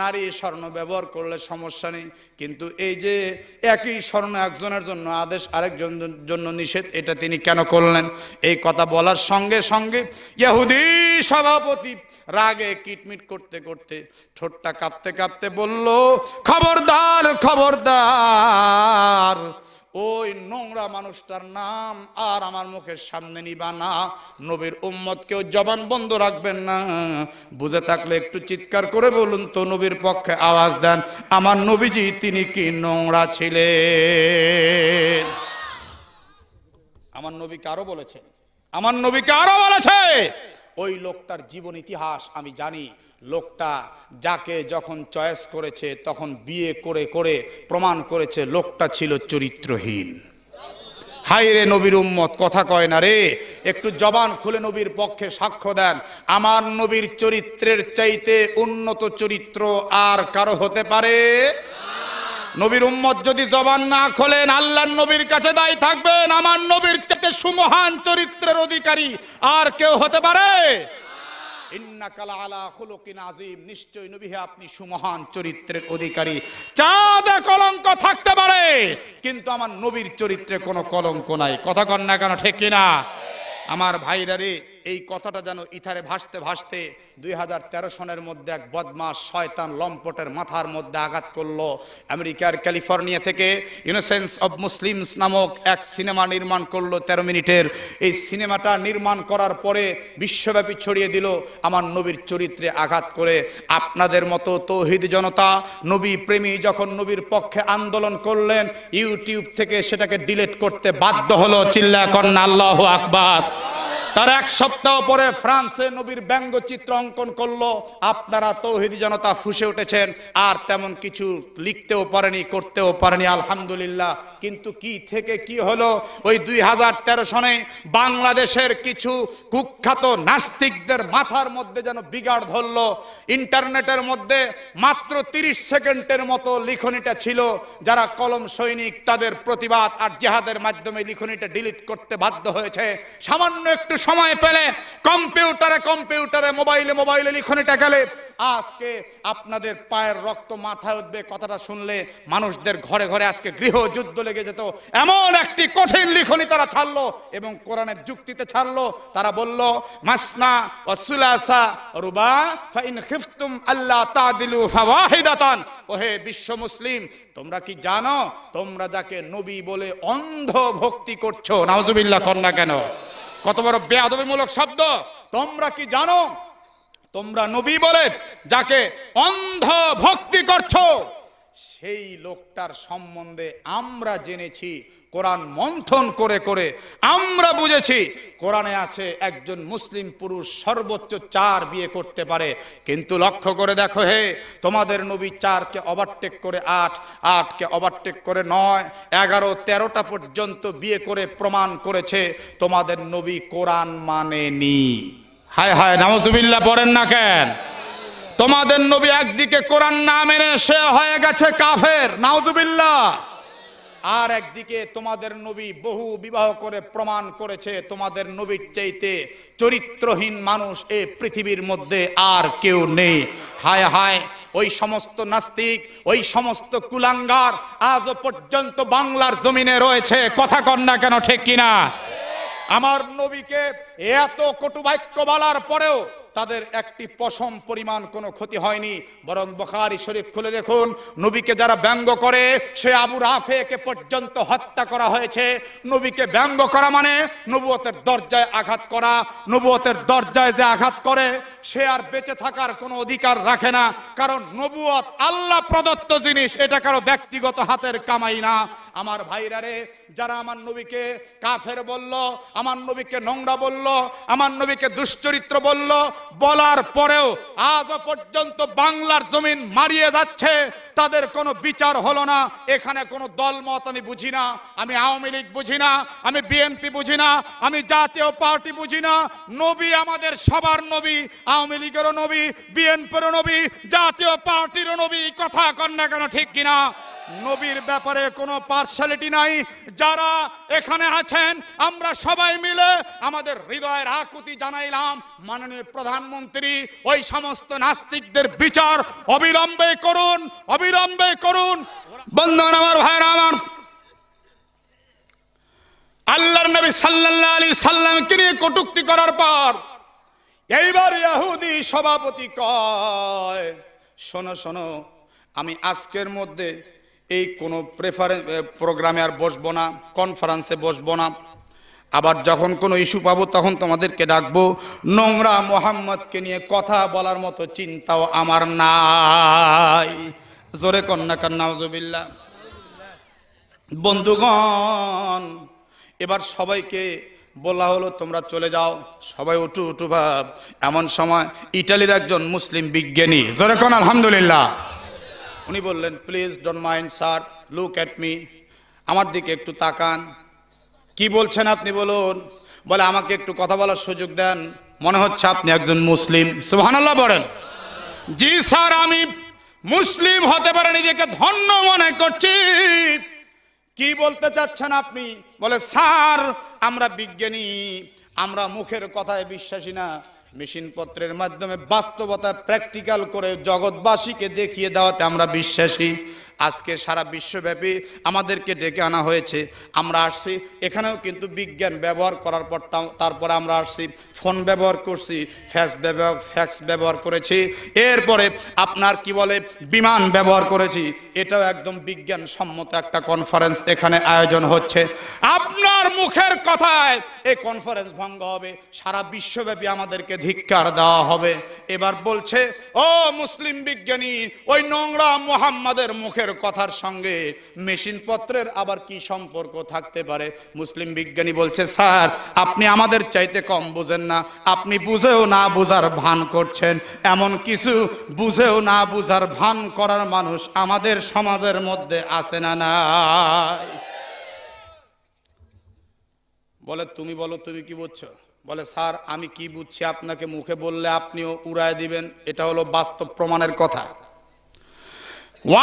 নারী স্বর্ণ ব্যবহার করলে সমস্যা নেই। কিন্তু এই যে একই স্বর্ণ একজনের জন্য আদেশ, আরেকজনের জন্য নিষেধ, এটা তিনি কেন করলেন? এই কথা বলার সঙ্গে সঙ্গে ইহুদি সভাপতি রাগে কিটমিট করতে করতে, ঠোঁটটা কাঁপতে কাঁপতে বলল, খবরদার খবরদার, ওই নোংরা মানুষটার নাম আর আমার মুখের সামনে নিবা না। নবীর উম্মতকেও জবান বন্ধ রাখবেন না। বুঝে থাকলে একটু চিৎকার করে বলুন তো, নবীর পক্ষে আওয়াজ দেন, আমার নবীজি তিনি কি নোংরা ছিলেন? আমার নবীকে আরো বলেছে, আমার নবীকে আরো বলেছে, ওই লোকটার জীবন ইতিহাস আমি জানি। লোকটা যাকে যখন চয়েস করেছে, তখন বিয়ে করে করে প্রমাণ করেছে লোকটা ছিল চরিত্রহীন। হায় রে নবীর উম্মত, কথা কয় না রে, একটু জবান খুলে নবীর পক্ষে সাক্ষ্য দেন। আমার নবীর চরিত্রের চাইতে উন্নত চরিত্র আর কারো হতে পারে? নবীর উম্মত যদি জবান না খোলেন, আল্লাহর নবীর কাছে দায়ী থাকবেন, আমার নবীর চাইতে সুমহান চরিত্রের অধিকারী আর কেউ হতে পারে? ইন্নাকা লাআলা খুলুকিন আযীম, নিশ্চয় নবী হে আপনি সুমহান চরিত্রের অধিকারী। চাঁদে কলঙ্ক থাকতে পারে, কিন্তু আমার নবীর চরিত্রে কোনো কলঙ্ক নাই। কথা কন না কেন, ঠিক কিনা? আমার ভাইরা রে, এই কথাটা যেন ইথারে ভাসতে ভাসতে 2013 সনের মধ্যে এক বদমাস শয়তান লম্পটের মাথার মধ্যে আঘাত করলো। আমেরিকার ক্যালিফোর্নিয়া থেকে ইনোসেন্স অব মুসলিমস নামক এক সিনেমা নির্মাণ করলো 13 মিনিটের। এই সিনেমাটা নির্মাণ করার পরে বিশ্বব্যাপী ছড়িয়ে দিল আমার নবীর চরিত্রে আঘাত করে। আপনাদের মতো তৌহিদ জনতা নবী প্রেমী যখন নবীর পক্ষে আন্দোলন করলেন, ইউটিউব থেকে সেটাকে ডিলিট করতে বাধ্য হলো। চিল্লায়া কন্না আল্লাহু আকবার। তার এক সপ্তাহ পরে ফ্রান্সে নবীর ব্যঙ্গচিত্র অঙ্কন করলো। আপনারা তৌহিদি জনতা ফুঁসে উঠেছেন, আর তেমন কিছু লিখতেও পারেনি, করতেও পারেনি, আলহামদুলিল্লাহ। কিন্তু কি থেকে কি হলো, ওই 2013 সনে বাংলাদেশের কিছু কুখ্যাত নাস্তিকদের মাথার মধ্যে যেন বিগাড় ধরলো। ইন্টারনেটের মধ্যে মাত্র 30 সেকেন্ডের মতো লিখনিটা ছিল। যারা কলম সৈনিক তাদের প্রতিবাদ আর জিহাদের মাধ্যমে লিখনিটা ডিলিট করতে বাধ্য হয়েছে। সামান্য একটু সময় পেলে কম্পিউটারে মোবাইলে লিখনিটা গেলে আজকে আপনাদের পায়ের রক্ত মাথায় উঠবে। কথাটা শুনলে মানুষদের ঘরে ঘরে আজকে গৃহযুদ্ধ লেগে লেগে যেত, এমন একটি কঠিন লিখনি তারা ছাড়লো এবং কোরআনের যুক্তিতে ছাড়লো। তারা বলল মাসনা ওয়া সুলাসা রুবা ফাইন খিফতুম আল্লা তাদিলু ফাওয়াহিদাতান। ওহে বিশ্ব মুসলিম, তোমরা কি জানো তোমরা যাকে নবী বলে অন্ধ ভক্তি করছো, নাউজুবিল্লাহ কর না কেন, কত বড় বেয়াদবিমূলক শব্দ। তোমরা কি জানো তোমরা নবী বলে যাকে অন্ধ ভক্তি করছো, সেই লোকটার সম্বন্ধে আমরা জেনেছি, কোরআন মন্থন করে করে আমরা বুঝেছি কোরআনে আছে একজন মুসলিম পুরুষ সর্বোচ্চ 4 বিয়ে করতে পারে। কিন্তু লক্ষ্য করে দেখো হে, তোমাদের নবী 4কে ওভারটেক করে 8, 8কে ওভারটেক করে 9, 11, 13টা পর্যন্ত বিয়ে করে প্রমাণ করেছে তোমাদের নবী কোরআন মানেনি। হায় হায়, নাউজুবিল্লাহ পড়েন না কেন? তোমাদের নবী একদিকে কোরআন না মেনে সে হয়ে গেছে কাফের, নাউজুবিল্লাহ, আর একদিকে তোমাদের নবী বহু বিবাহ করে প্রমাণ করেছে তোমাদের নবীর চাইতে চরিত্রহীন মানুষ এই পৃথিবীর মধ্যে আর কেউ নেই। হায় হায়, ওই সমস্ত নাস্তিক, ওই সমস্ত কুলাঙ্গার আজও পর্যন্ত বাংলার জমিনে রয়েছে, কথা কন না কেন, ঠিক কিনা? আমার নবীকে এত কটু বাক্য বলার পরেও তাদের একটি পশম পরিমাণ কোনো ক্ষতি হয়নি, বরং বুখারী শরীফ খুলে দেখুন, নবীকে যারা ব্যঙ্গ করে সে আবু রাফেকে পর্যন্ত হত্যা করা হয়েছে। নবীকে ব্যঙ্গ করা মানে নবুয়তের দরজায় আঘাত করা। নবুয়তের দরজায় যে আঘাত করে সে আর বেঁচে থাকার কোনো অধিকার রাখে না, কারণ নবুয়ত আল্লাহ প্রদত্ত জিনিস, এটা কারো ব্যক্তিগত হাতের কামাই না। আমার ভাইরা রে, যারা আমার নবীকে কাফের বলল, আমার নবীকে নোংরা বলল, আমার নবীকে দুশ্চরিত্র বলল, বলার পরেও আজও পর্যন্ত বাংলার জমিন মারিয়ে যাচ্ছে, তাদের কোনো বিচার হলো না। এখানে কোনো দলমত আমি বুঝি না, আমি আওয়ামী লীগ বুঝি না, আমি বিএনপি বুঝি না, আমি জাতীয় পার্টি বুঝি না। নবী আমাদের সবার নবী, আওয়ামী লীগেরও নবী, বিএনপিরও নবী, জাতীয় পার্টিরও নবী, কথা কন না কেন, ঠিক কিনা? নবীর ব্যাপারে কোনো পার্শালিটি নাই। যারা এখানে আছেন আমরা সবাই মিলে আমাদের হৃদয়ের আকুতি জানাইলাম, মাননীয় প্রধানমন্ত্রী ওই সমস্ত নাস্তিকদের বিচার অবিলম্বে করুন, অবিলম্বে করুন। বন্ধুগণ আমার, ভাইরা আমার, আল্লাহর নবী সাল্লাল্লাহু আলাইহি সাল্লামকে নিয়ে কটূক্তি করার পর এইবার ইহুদি সভাপতি কয়, শোনো শোনো, আমি আজকের মধ্যে এই কোনো প্রোগ্রামে আর বসবো না, কনফারেন্সে বসবো না। আবার যখন কোনো ইস্যু পাবো তখন তোমাদেরকে ডাকবো। নোংরা মোহাম্মদকে নিয়ে কথা বলার মতো চিন্তাও আমার নাই। জোরে কন্যা কান্না, নাউজুবিল্লাহ। বন্ধুগণ, এবার সবাইকে বলা হলো তোমরা চলে যাও, সবাই উঠু উঠু ভাব। এমন সময় ইটালির একজন মুসলিম বিজ্ঞানী, জোরে কোন আলহামদুলিল্লাহ, উনি বললেন, please don't mind sir, look at me, আমার দিকে একটু তাকান। কি বলছেন আপনি বলুন? বলে আমাকে একটু কথা বলার সুযোগ দেন, মনে হচ্ছে আপনি একজন মুসলিম। সুবহানাল্লাহ বলেন। জি স্যার, আমি মুসলিম হতে পারে নিজেকে ধন্য মনে করছি। কি বলতে চাচ্ছেন আপনি? বলে স্যার, আমরা বিজ্ঞানী, আমরা মুখের কথায় বিশ্বাসী না, মেশিনপত্রের মাধ্যমে বাস্তবতা প্র্যাকটিক্যাল করে জগৎবাসীকে দেখিয়ে দেওয়াতে আমরা বিশ্বাসী। আজকে সারা বিশ্বব্যাপী আমাদেরকে ডেকে আনা হয়েছে, আমরা আসছি। এখানেও কিন্তু বিজ্ঞান ব্যবহার করার পর তারপরে আমরা আসছি, ফোন ব্যবহার করছি, ফ্যাক্স ব্যবহার করেছি, এরপরে আপনার কি বলে বিমান ব্যবহার করেছি। এটাও একদম বিজ্ঞানসম্মত একটা কনফারেন্স এখানে আয়োজন হচ্ছে। আপনার মুখের কথায় এই কনফারেন্স ভঙ্গ হবে, সারা বিশ্বব্যাপী আমাদেরকে ধিক্কার দেওয়া হবে। এবার বলছে, ও মুসলিম বিজ্ঞানী, ওই নোংরা মুহাম্মাদের মুখের কথার সঙ্গে মেশিনপত্রের আবার কি সম্পর্ক থাকতে পারে? মুসলিম বিজ্ঞানী বলছে, স্যার আপনি আমাদের চাইতে কম বুঝেন না, আপনি বুঝেও না বুঝার ভান করছেন। এমন কিছু বুঝেও না বুঝার ভান করার মানুষ আমাদের সমাজের মধ্যে আছে না নাই? বলে তুমি বলো, তুমি কি বুঝছো? বলে স্যার আমি কি বুঝছি আপনাকে মুখে বললে আপনিও উড়ায় দিবেন, এটা হলো বাস্তব প্রমাণের কথা।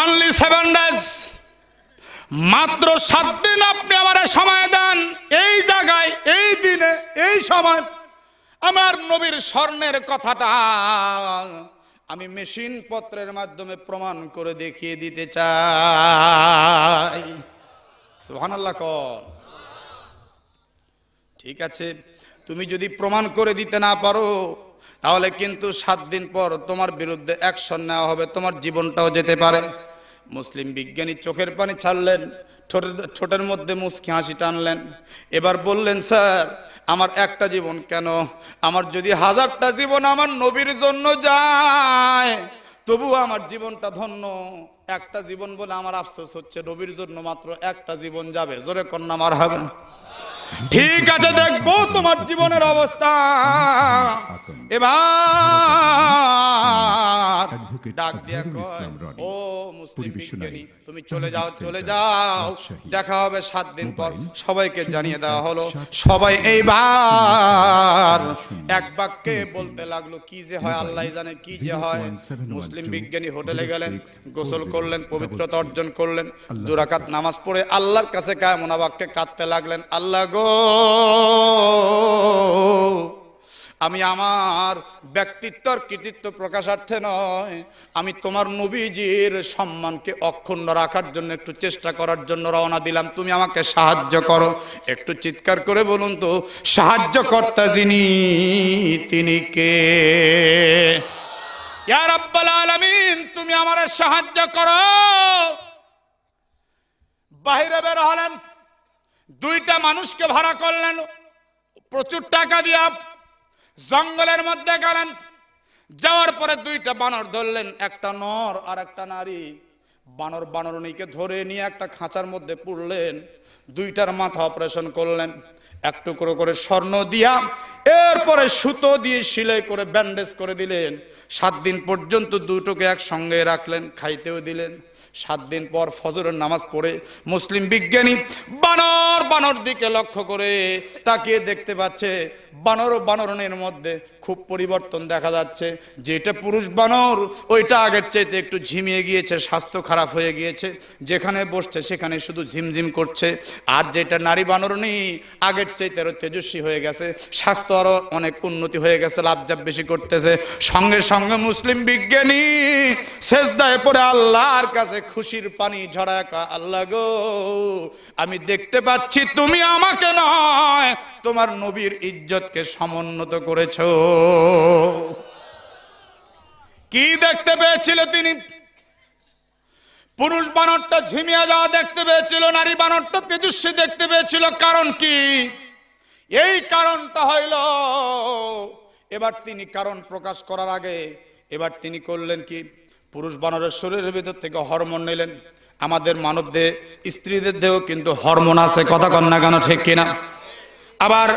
Only 7 days, মাত্র 7 দিন আপনি আমার সময় দেন, এই জায়গায়, এই দিনে, এই সময় আমার নবীর স্বর্ণের কথাটা আমি মেশিন পত্রের মাধ্যমে প্রমাণ করে দেখিয়ে দিতে চাই। সুবহানাল্লাহ কর। ঠিক আছে, তুমি যদি প্রমাণ করে দিতে না পারো তাহলে কিন্তু 7 দিন পর তোমার বিরুদ্ধে অ্যাকশন নেওয়া হবে, তোমার জীবনটাও যেতে পারে। মুসলিম বিজ্ঞানী চোখের পানি ছাড়লেন, ঠোঁটের মধ্যে মুচকি হাসি টানলেন, এবার বললেন, স্যার আমার একটা জীবন কেন, আমার যদি 1000টা জীবন আমার নবীর জন্য যায় তবুও আমার জীবনটা ধন্য। একটা জীবন বলে আমার আফসোস হচ্ছে, নবীর জন্য মাত্র একটা জীবন যাবে। জোরে কন্যা মারহাবা। ঠিক আছে, দেখবো তোমার জীবনের অবস্থা। এবার ডাক দিয়া কয়, ও মুসলিম বিজ্ঞানী তুমি চলে যাও, চলে যাও, দেখা হবে 7 দিন পর। সবাইকে জানিয়ে দেওয়া হলো। সবাই এইবার এক বাক্যে বলতে লাগলো, কি যে হয় আল্লাহ জানে, কি যে হয়। মুসলিম বিজ্ঞানী হোটেলে গেলেন, গোসল করলেন, পবিত্রতা অর্জন করলেন, 2 রাকাত নামাজ পড়ে আল্লাহর কাছে কায়মনা বাক্যে কাঁদতে লাগলেন, আল্লাহ গো, আমি আমার ব্যক্তিত্বর কৃতিত্ব প্রকাশার্থে নয়, আমি তোমার নবীজির সম্মানকে অক্ষুণ্ণ রাখার জন্য একটু চেষ্টা করার জন্য রওনা দিলাম, তুমি আমাকে সাহায্য করো। একটু চিৎকার করে বলুন তো, সাহায্যকর্তা যিনি তিনি কে? ইয়া রাব্বাল আলামিন, তুমি আমারে সাহায্য করো। বাইরে বের হলেন, 2টা মানুষকে ভাড়া করলেন, প্রচুর টাকা দিয়া জঙ্গলের মধ্যে গেলেন। যাওয়ার পরে 2টা বানর ধরলেন, একটা নর আর একটা নারী। বানরনীকে ধরে নিয়ে একটা খাঁচার মধ্যে পুরলেন, 2টার মাথা অপারেশন করলেন, 1 টুকরো করে স্বর্ণ দিয়া এরপরে সুতো দিয়ে সেলাই করে ব্যান্ডেজ করে দিলেন। 7 দিন পর্যন্ত 2টোকে একসঙ্গে রাখলেন, খাইতেও দিলেন। 7 দিন পর ফজরের নামাজ পড়ে মুসলিম বিজ্ঞানী বানর দিকে লক্ষ্য করে তাকিয়ে দেখতে পাচ্ছে, বানর ও বানরনের মধ্যে খুব পরিবর্তন দেখা যাচ্ছে। যেটা পুরুষ বানর ওইটা আগের চাইতে একটু ঝিমিয়ে গিয়েছে, স্বাস্থ্য খারাপ হয়ে গিয়েছে, যেখানে বসছে সেখানে শুধু ঝিমঝিম করছে। আর যেটা নারী বানরনী আগের চাইতে আরো তেজস্বী হয়ে গেছে, স্বাস্থ্য আরো অনেক উন্নতি হয়ে গেছে, লাভজাব বেশি করতেছে। সঙ্গে সঙ্গে মুসলিম বিজ্ঞানী সেজদায় পড়ে আল্লাহর কাছে খুশির পানি ঝরায়, আল্লাহ গো, আমি দেখতে পাচ্ছি তুমি আমাকে নয় তোমার নবীর ইজ্জতকে সমুন্নত করেছো। কি দেখতে পেয়েছিল তিনি? পুরুষ বানরটা ঝিমিয়ে যাওয়া দেখতে পেয়েছিল, নারী বানরটা তেজস্বী দেখতে পেয়েছিল। কারণ কি? এই কারণটা হইল, এবার তিনি কারণ প্রকাশ করার আগে এবার তিনি করলেন কি, পুরুষ বানরের শরীরের ভিতর থেকে হরমোন নিলেন। আমাদের মানবদের স্ত্রীদের দেহেও কিন্তু হরমোন আছে, কথা কন না কেন, ঠিক কিনা? আবার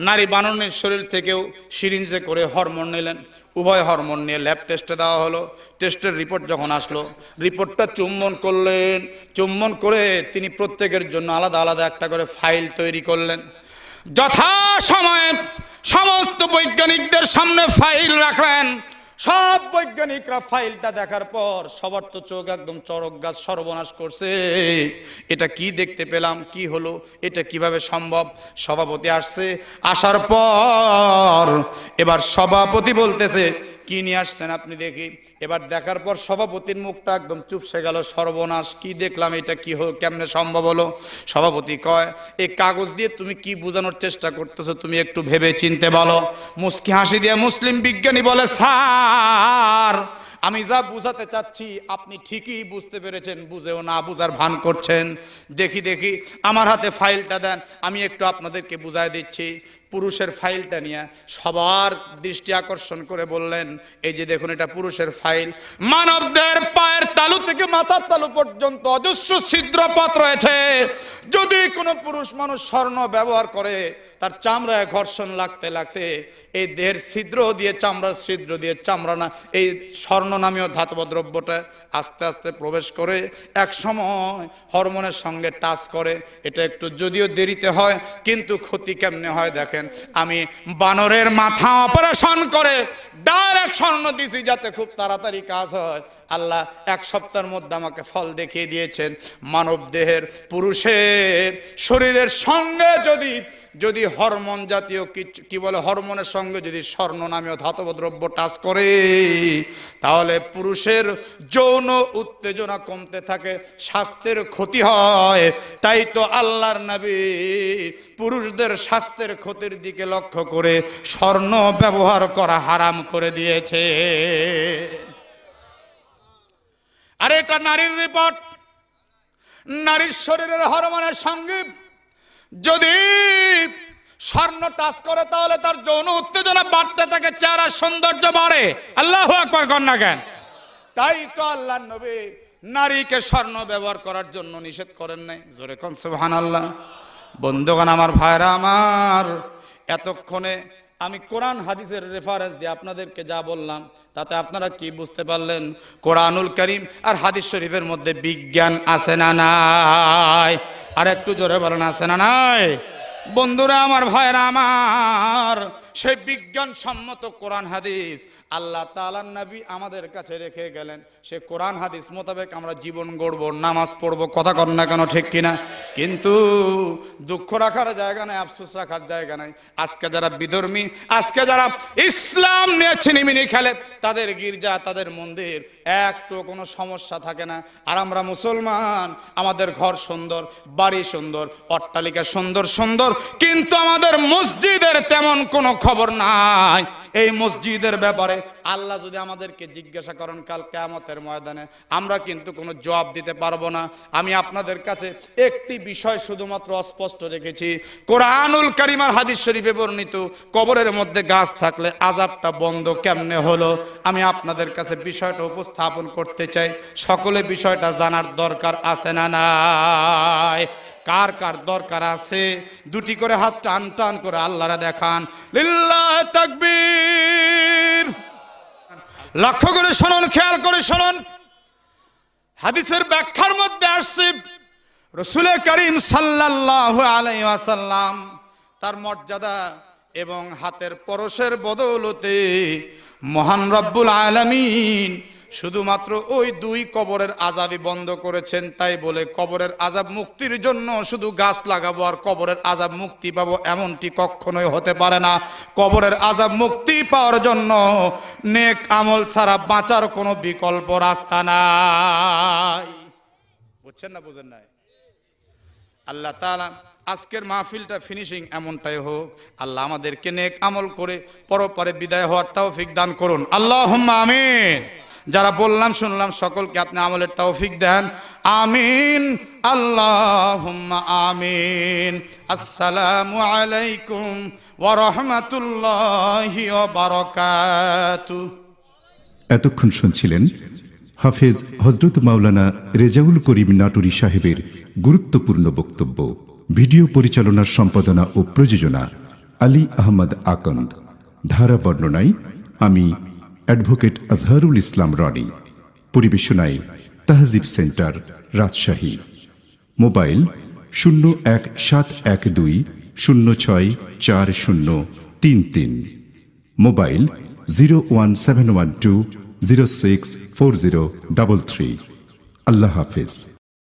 নারী বানরের শরীর থেকেও সিরিঞ্জে করে হরমোন নিলেন। উভয় হরমোন নিয়ে ল্যাব টেস্টে দেওয়া হলো। টেস্টের রিপোর্ট যখন আসলো, রিপোর্টটা চুম্বন করলেন। চুম্বন করে তিনি প্রত্যেকের জন্য আলাদা আলাদা একটা করে ফাইল তৈরি করলেন। যথাসময়ে সমস্ত বৈজ্ঞানিকদের সামনে ফাইল রাখলেন। সব বৈজ্ঞানিকরা ফাইলটা দেখার পর সবার তো চোখ একদম চরক গাছ, সর্বনাশ করছে। এটা কি দেখতে পেলাম, কি হলো, এটা কিভাবে সম্ভব? সভাপতি আসছে, আসার পর এবার সভাপতি বলতেছে, কি নিয়ে আসছেন আপনি দেখি। এবার দেখার পর সভাপতির মুখটা একদম চুপসে গেল, সর্বনাশ, কি দেখলাম, এটা কি হলো, কেমনে সম্ভব হলো? সভাপতি কয়, এই কাগজ দিয়ে তুমি কি বোঝানোর চেষ্টা করতেছো, তুমি একটু ভেবে চিনতে বলো। মুস্কি হাসি দিয়ে মুসলিম বিজ্ঞানী বলে, স্যার আমি যা বুঝাতে চাচ্ছি আপনি ঠিকই বুঝতে পেরেছেন, বুঝেও না বুঝার ভান করছেন। দেখি আমার হাতে ফাইলটা দেন, আমি একটু আপনাদেরকে বুঝাই দিচ্ছি। পুরুষের ফাইলটা নিয়ে সবার দৃষ্টি আকর্ষণ করে বললেন, এই যে দেখুন, এটা পুরুষের ফাইল। মানবদের পায়ের তালু থেকে মাথার তালু পর্যন্ত অজস্র ছিদ্রপথ রয়েছে। যদি কোনো পুরুষ মানুষ স্বর্ণ ব্যবহার করে, তার চামড়ায় ঘর্ষণ লাগতে লাগতে এই দেহের ছিদ্র দিয়ে, চামড়ার ছিদ্র দিয়ে, চামড়া না, এই স্বর্ণ নামীয় ধাতব দ্রব্যটা আস্তে আস্তে প্রবেশ করে এক সময় হরমোনের সঙ্গে টাচ করে। এটা একটু যদিও দেরিতে হয়, কিন্তু ক্ষতি কেমনে হয় দেখেন। আমি বানরের মাথা অপারেশন করে ডাইরেক্ট স্বর্ণ দিছি যাতে খুব তাড়াতাড়ি কাজ হয়। আল্লাহ এক সপ্তাহের মধ্যে আমাকে ফল দেখিয়ে দিয়েছেন। মানব দেহের পুরুষের শরীরের সঙ্গে যদি হরমোন জাতীয় কি বলে হরমোনের সঙ্গে যদি স্বর্ণ নামীয় ধাতব দ্রব্য টাচ করে, তাহলে পুরুষের যৌন উত্তেজনা কমতে থাকে, স্বাস্থ্যের ক্ষতি হয়। তাই তো আল্লাহর নবী পুরুষদের স্বাস্থ্যের ক্ষতির দিকে লক্ষ্য করে স্বর্ণ ব্যবহার করা হারাম করে দিয়েছে। আর এটা নারীর রিপোর্ট। নারীর শরীরের হরমোনের সঙ্গে যদি স্বর্ণ টাচ করে, তাহলে তার যৌন উত্তেজনা বাড়তে থাকে, চেহারা সৌন্দর্য বাড়ে। আল্লাহু আকবার কন্যা জ্ঞান। তাই তো আল্লাহর নবী নারীকে স্বর্ণ ব্যবহার করার জন্য নিষেধ করেন নাই। জোরে কোন সুবহানাল্লাহ। বন্ধুগণ আমার, ভাইরা আমার, এতক্ষণে আমি কোরআন হাদিসের রেফারেন্স দিয়ে আপনাদেরকে যা বললাম, তাতে আপনারা কি বুঝতে পারলেন? কোরআনুল কারীম আর হাদিস শরীফের মধ্যে বিজ্ঞান আছে না নাই? আর একটু জোরে বলেন, আছে না নাই? বন্ধুরা আমার, ভাইরা আমার, সেই বিজ্ঞান সম্মত কোরআন হাদিস আল্লাহ তাআলার নবী আমাদের কাছে রেখে গেলেন। সে কোরআন হাদিস মোতাবেক আমরা জীবন গড়ব, নামাজ পড়ব, কথা কর না কেন, ঠিক কিনা? কিন্তু দুঃখ রাখার জায়গা নাই, আফসোস রাখার জায়গা নাই। আজকে যারা বিধর্মী, আজকে যারা ইসলাম নিয়ে ছিনিমিনি খেলে, তাদের গির্জা, তাদের মন্দির একটু কোনো সমস্যা থাকে না। আর আমরা মুসলমান, আমাদের ঘর সুন্দর, বাড়ি সুন্দর, অট্টালিকা সুন্দর সুন্দর, কিন্তু আমাদের মসজিদের তেমন কোনো খবর নাই। এই মসজিদের ব্যাপারে আল্লাহ যদি আমাদেরকে জিজ্ঞাসা করেন কাল কিয়ামতের ময়দানে, আমরা কিন্তু কোনো জবাব দিতে পারবো না। আমি আপনাদের কাছে একটি বিষয় শুধুমাত্র অস্পষ্ট রেখেছি। কোরআনুল কারীম আর হাদিস শরীফে বর্ণিত কবরের মধ্যে গাছ থাকলে আযাবটা বন্ধ কেমনে হলো, আমি আপনাদের কাছে বিষয়টা উপস্থাপন করতে চাই। সকলে বিষয়টা জানার দরকার আছে না নাই? কার কার দরকার আছে? দুটি করে হাত টান টান করে আল্লাহরা দেখান। লিল্লাহ তাকবীর। লক্ষ্য করে শুনুন, খেয়াল করে শুনুন। হাদিসের ব্যাখ্যার মধ্যে আসছে রাসূল করিম সাল্লাল্লাহু আলাইহি ওয়াসাল্লাম তার মর্যাদা এবং হাতের পরশের বদৌলতে মহান রব্বুল আলামিন শুধুমাত্র ওই দুই কবরের আযাবই বন্ধ করেছেন। তাই বলে কবরের আযাব মুক্তির জন্য শুধু গাছ লাগাবো আর কবরের আযাব মুক্তি পাবো, এমনটি কখনোই হতে পারে না। কবরের আযাব মুক্তি পাওয়ার জন্য নেক আমল ছাড়া বাঁচার কোনো বিকল্প রাস্তা নাই। বুঝছেন না? বুঝেন নাই? আল্লাহ তাআলা আজকের মাহফিলটা ফিনিশিং এমনটাই হোক, আল্লাহ আমাদেরকে নেক আমল করে পরপারে বিদায় হওয়ার তৌফিক দান করুন। আল্লাহুম্মা আমিন। যারা বললাম শুনলাম সকলকে আপনি আমলের তৌফিক দেন, আমিন। আল্লাহুম্মা আমিন। আসসালামু আলাইকুম ওয়া রাহমাতুল্লাহি ওয়া বারাকাতুহু। এতক্ষণ শুনছিলেন হাফেজ হযরত মাওলানা রেজাউল করিম নাটুরি সাহেবের গুরুত্বপূর্ণ বক্তব্য। ভিডিও পরিচালনার সম্পাদনা ও প্রযোজনা আলী আহমদ আকন্দ। ধারা বর্ণনায় আমি advocate Azharul Islam Roni. পরিবেশনায় তাহজিব centre, Rajshahi. Mobile 01712064033। Mobile 01712064033। আল্লাহ হাফেজ।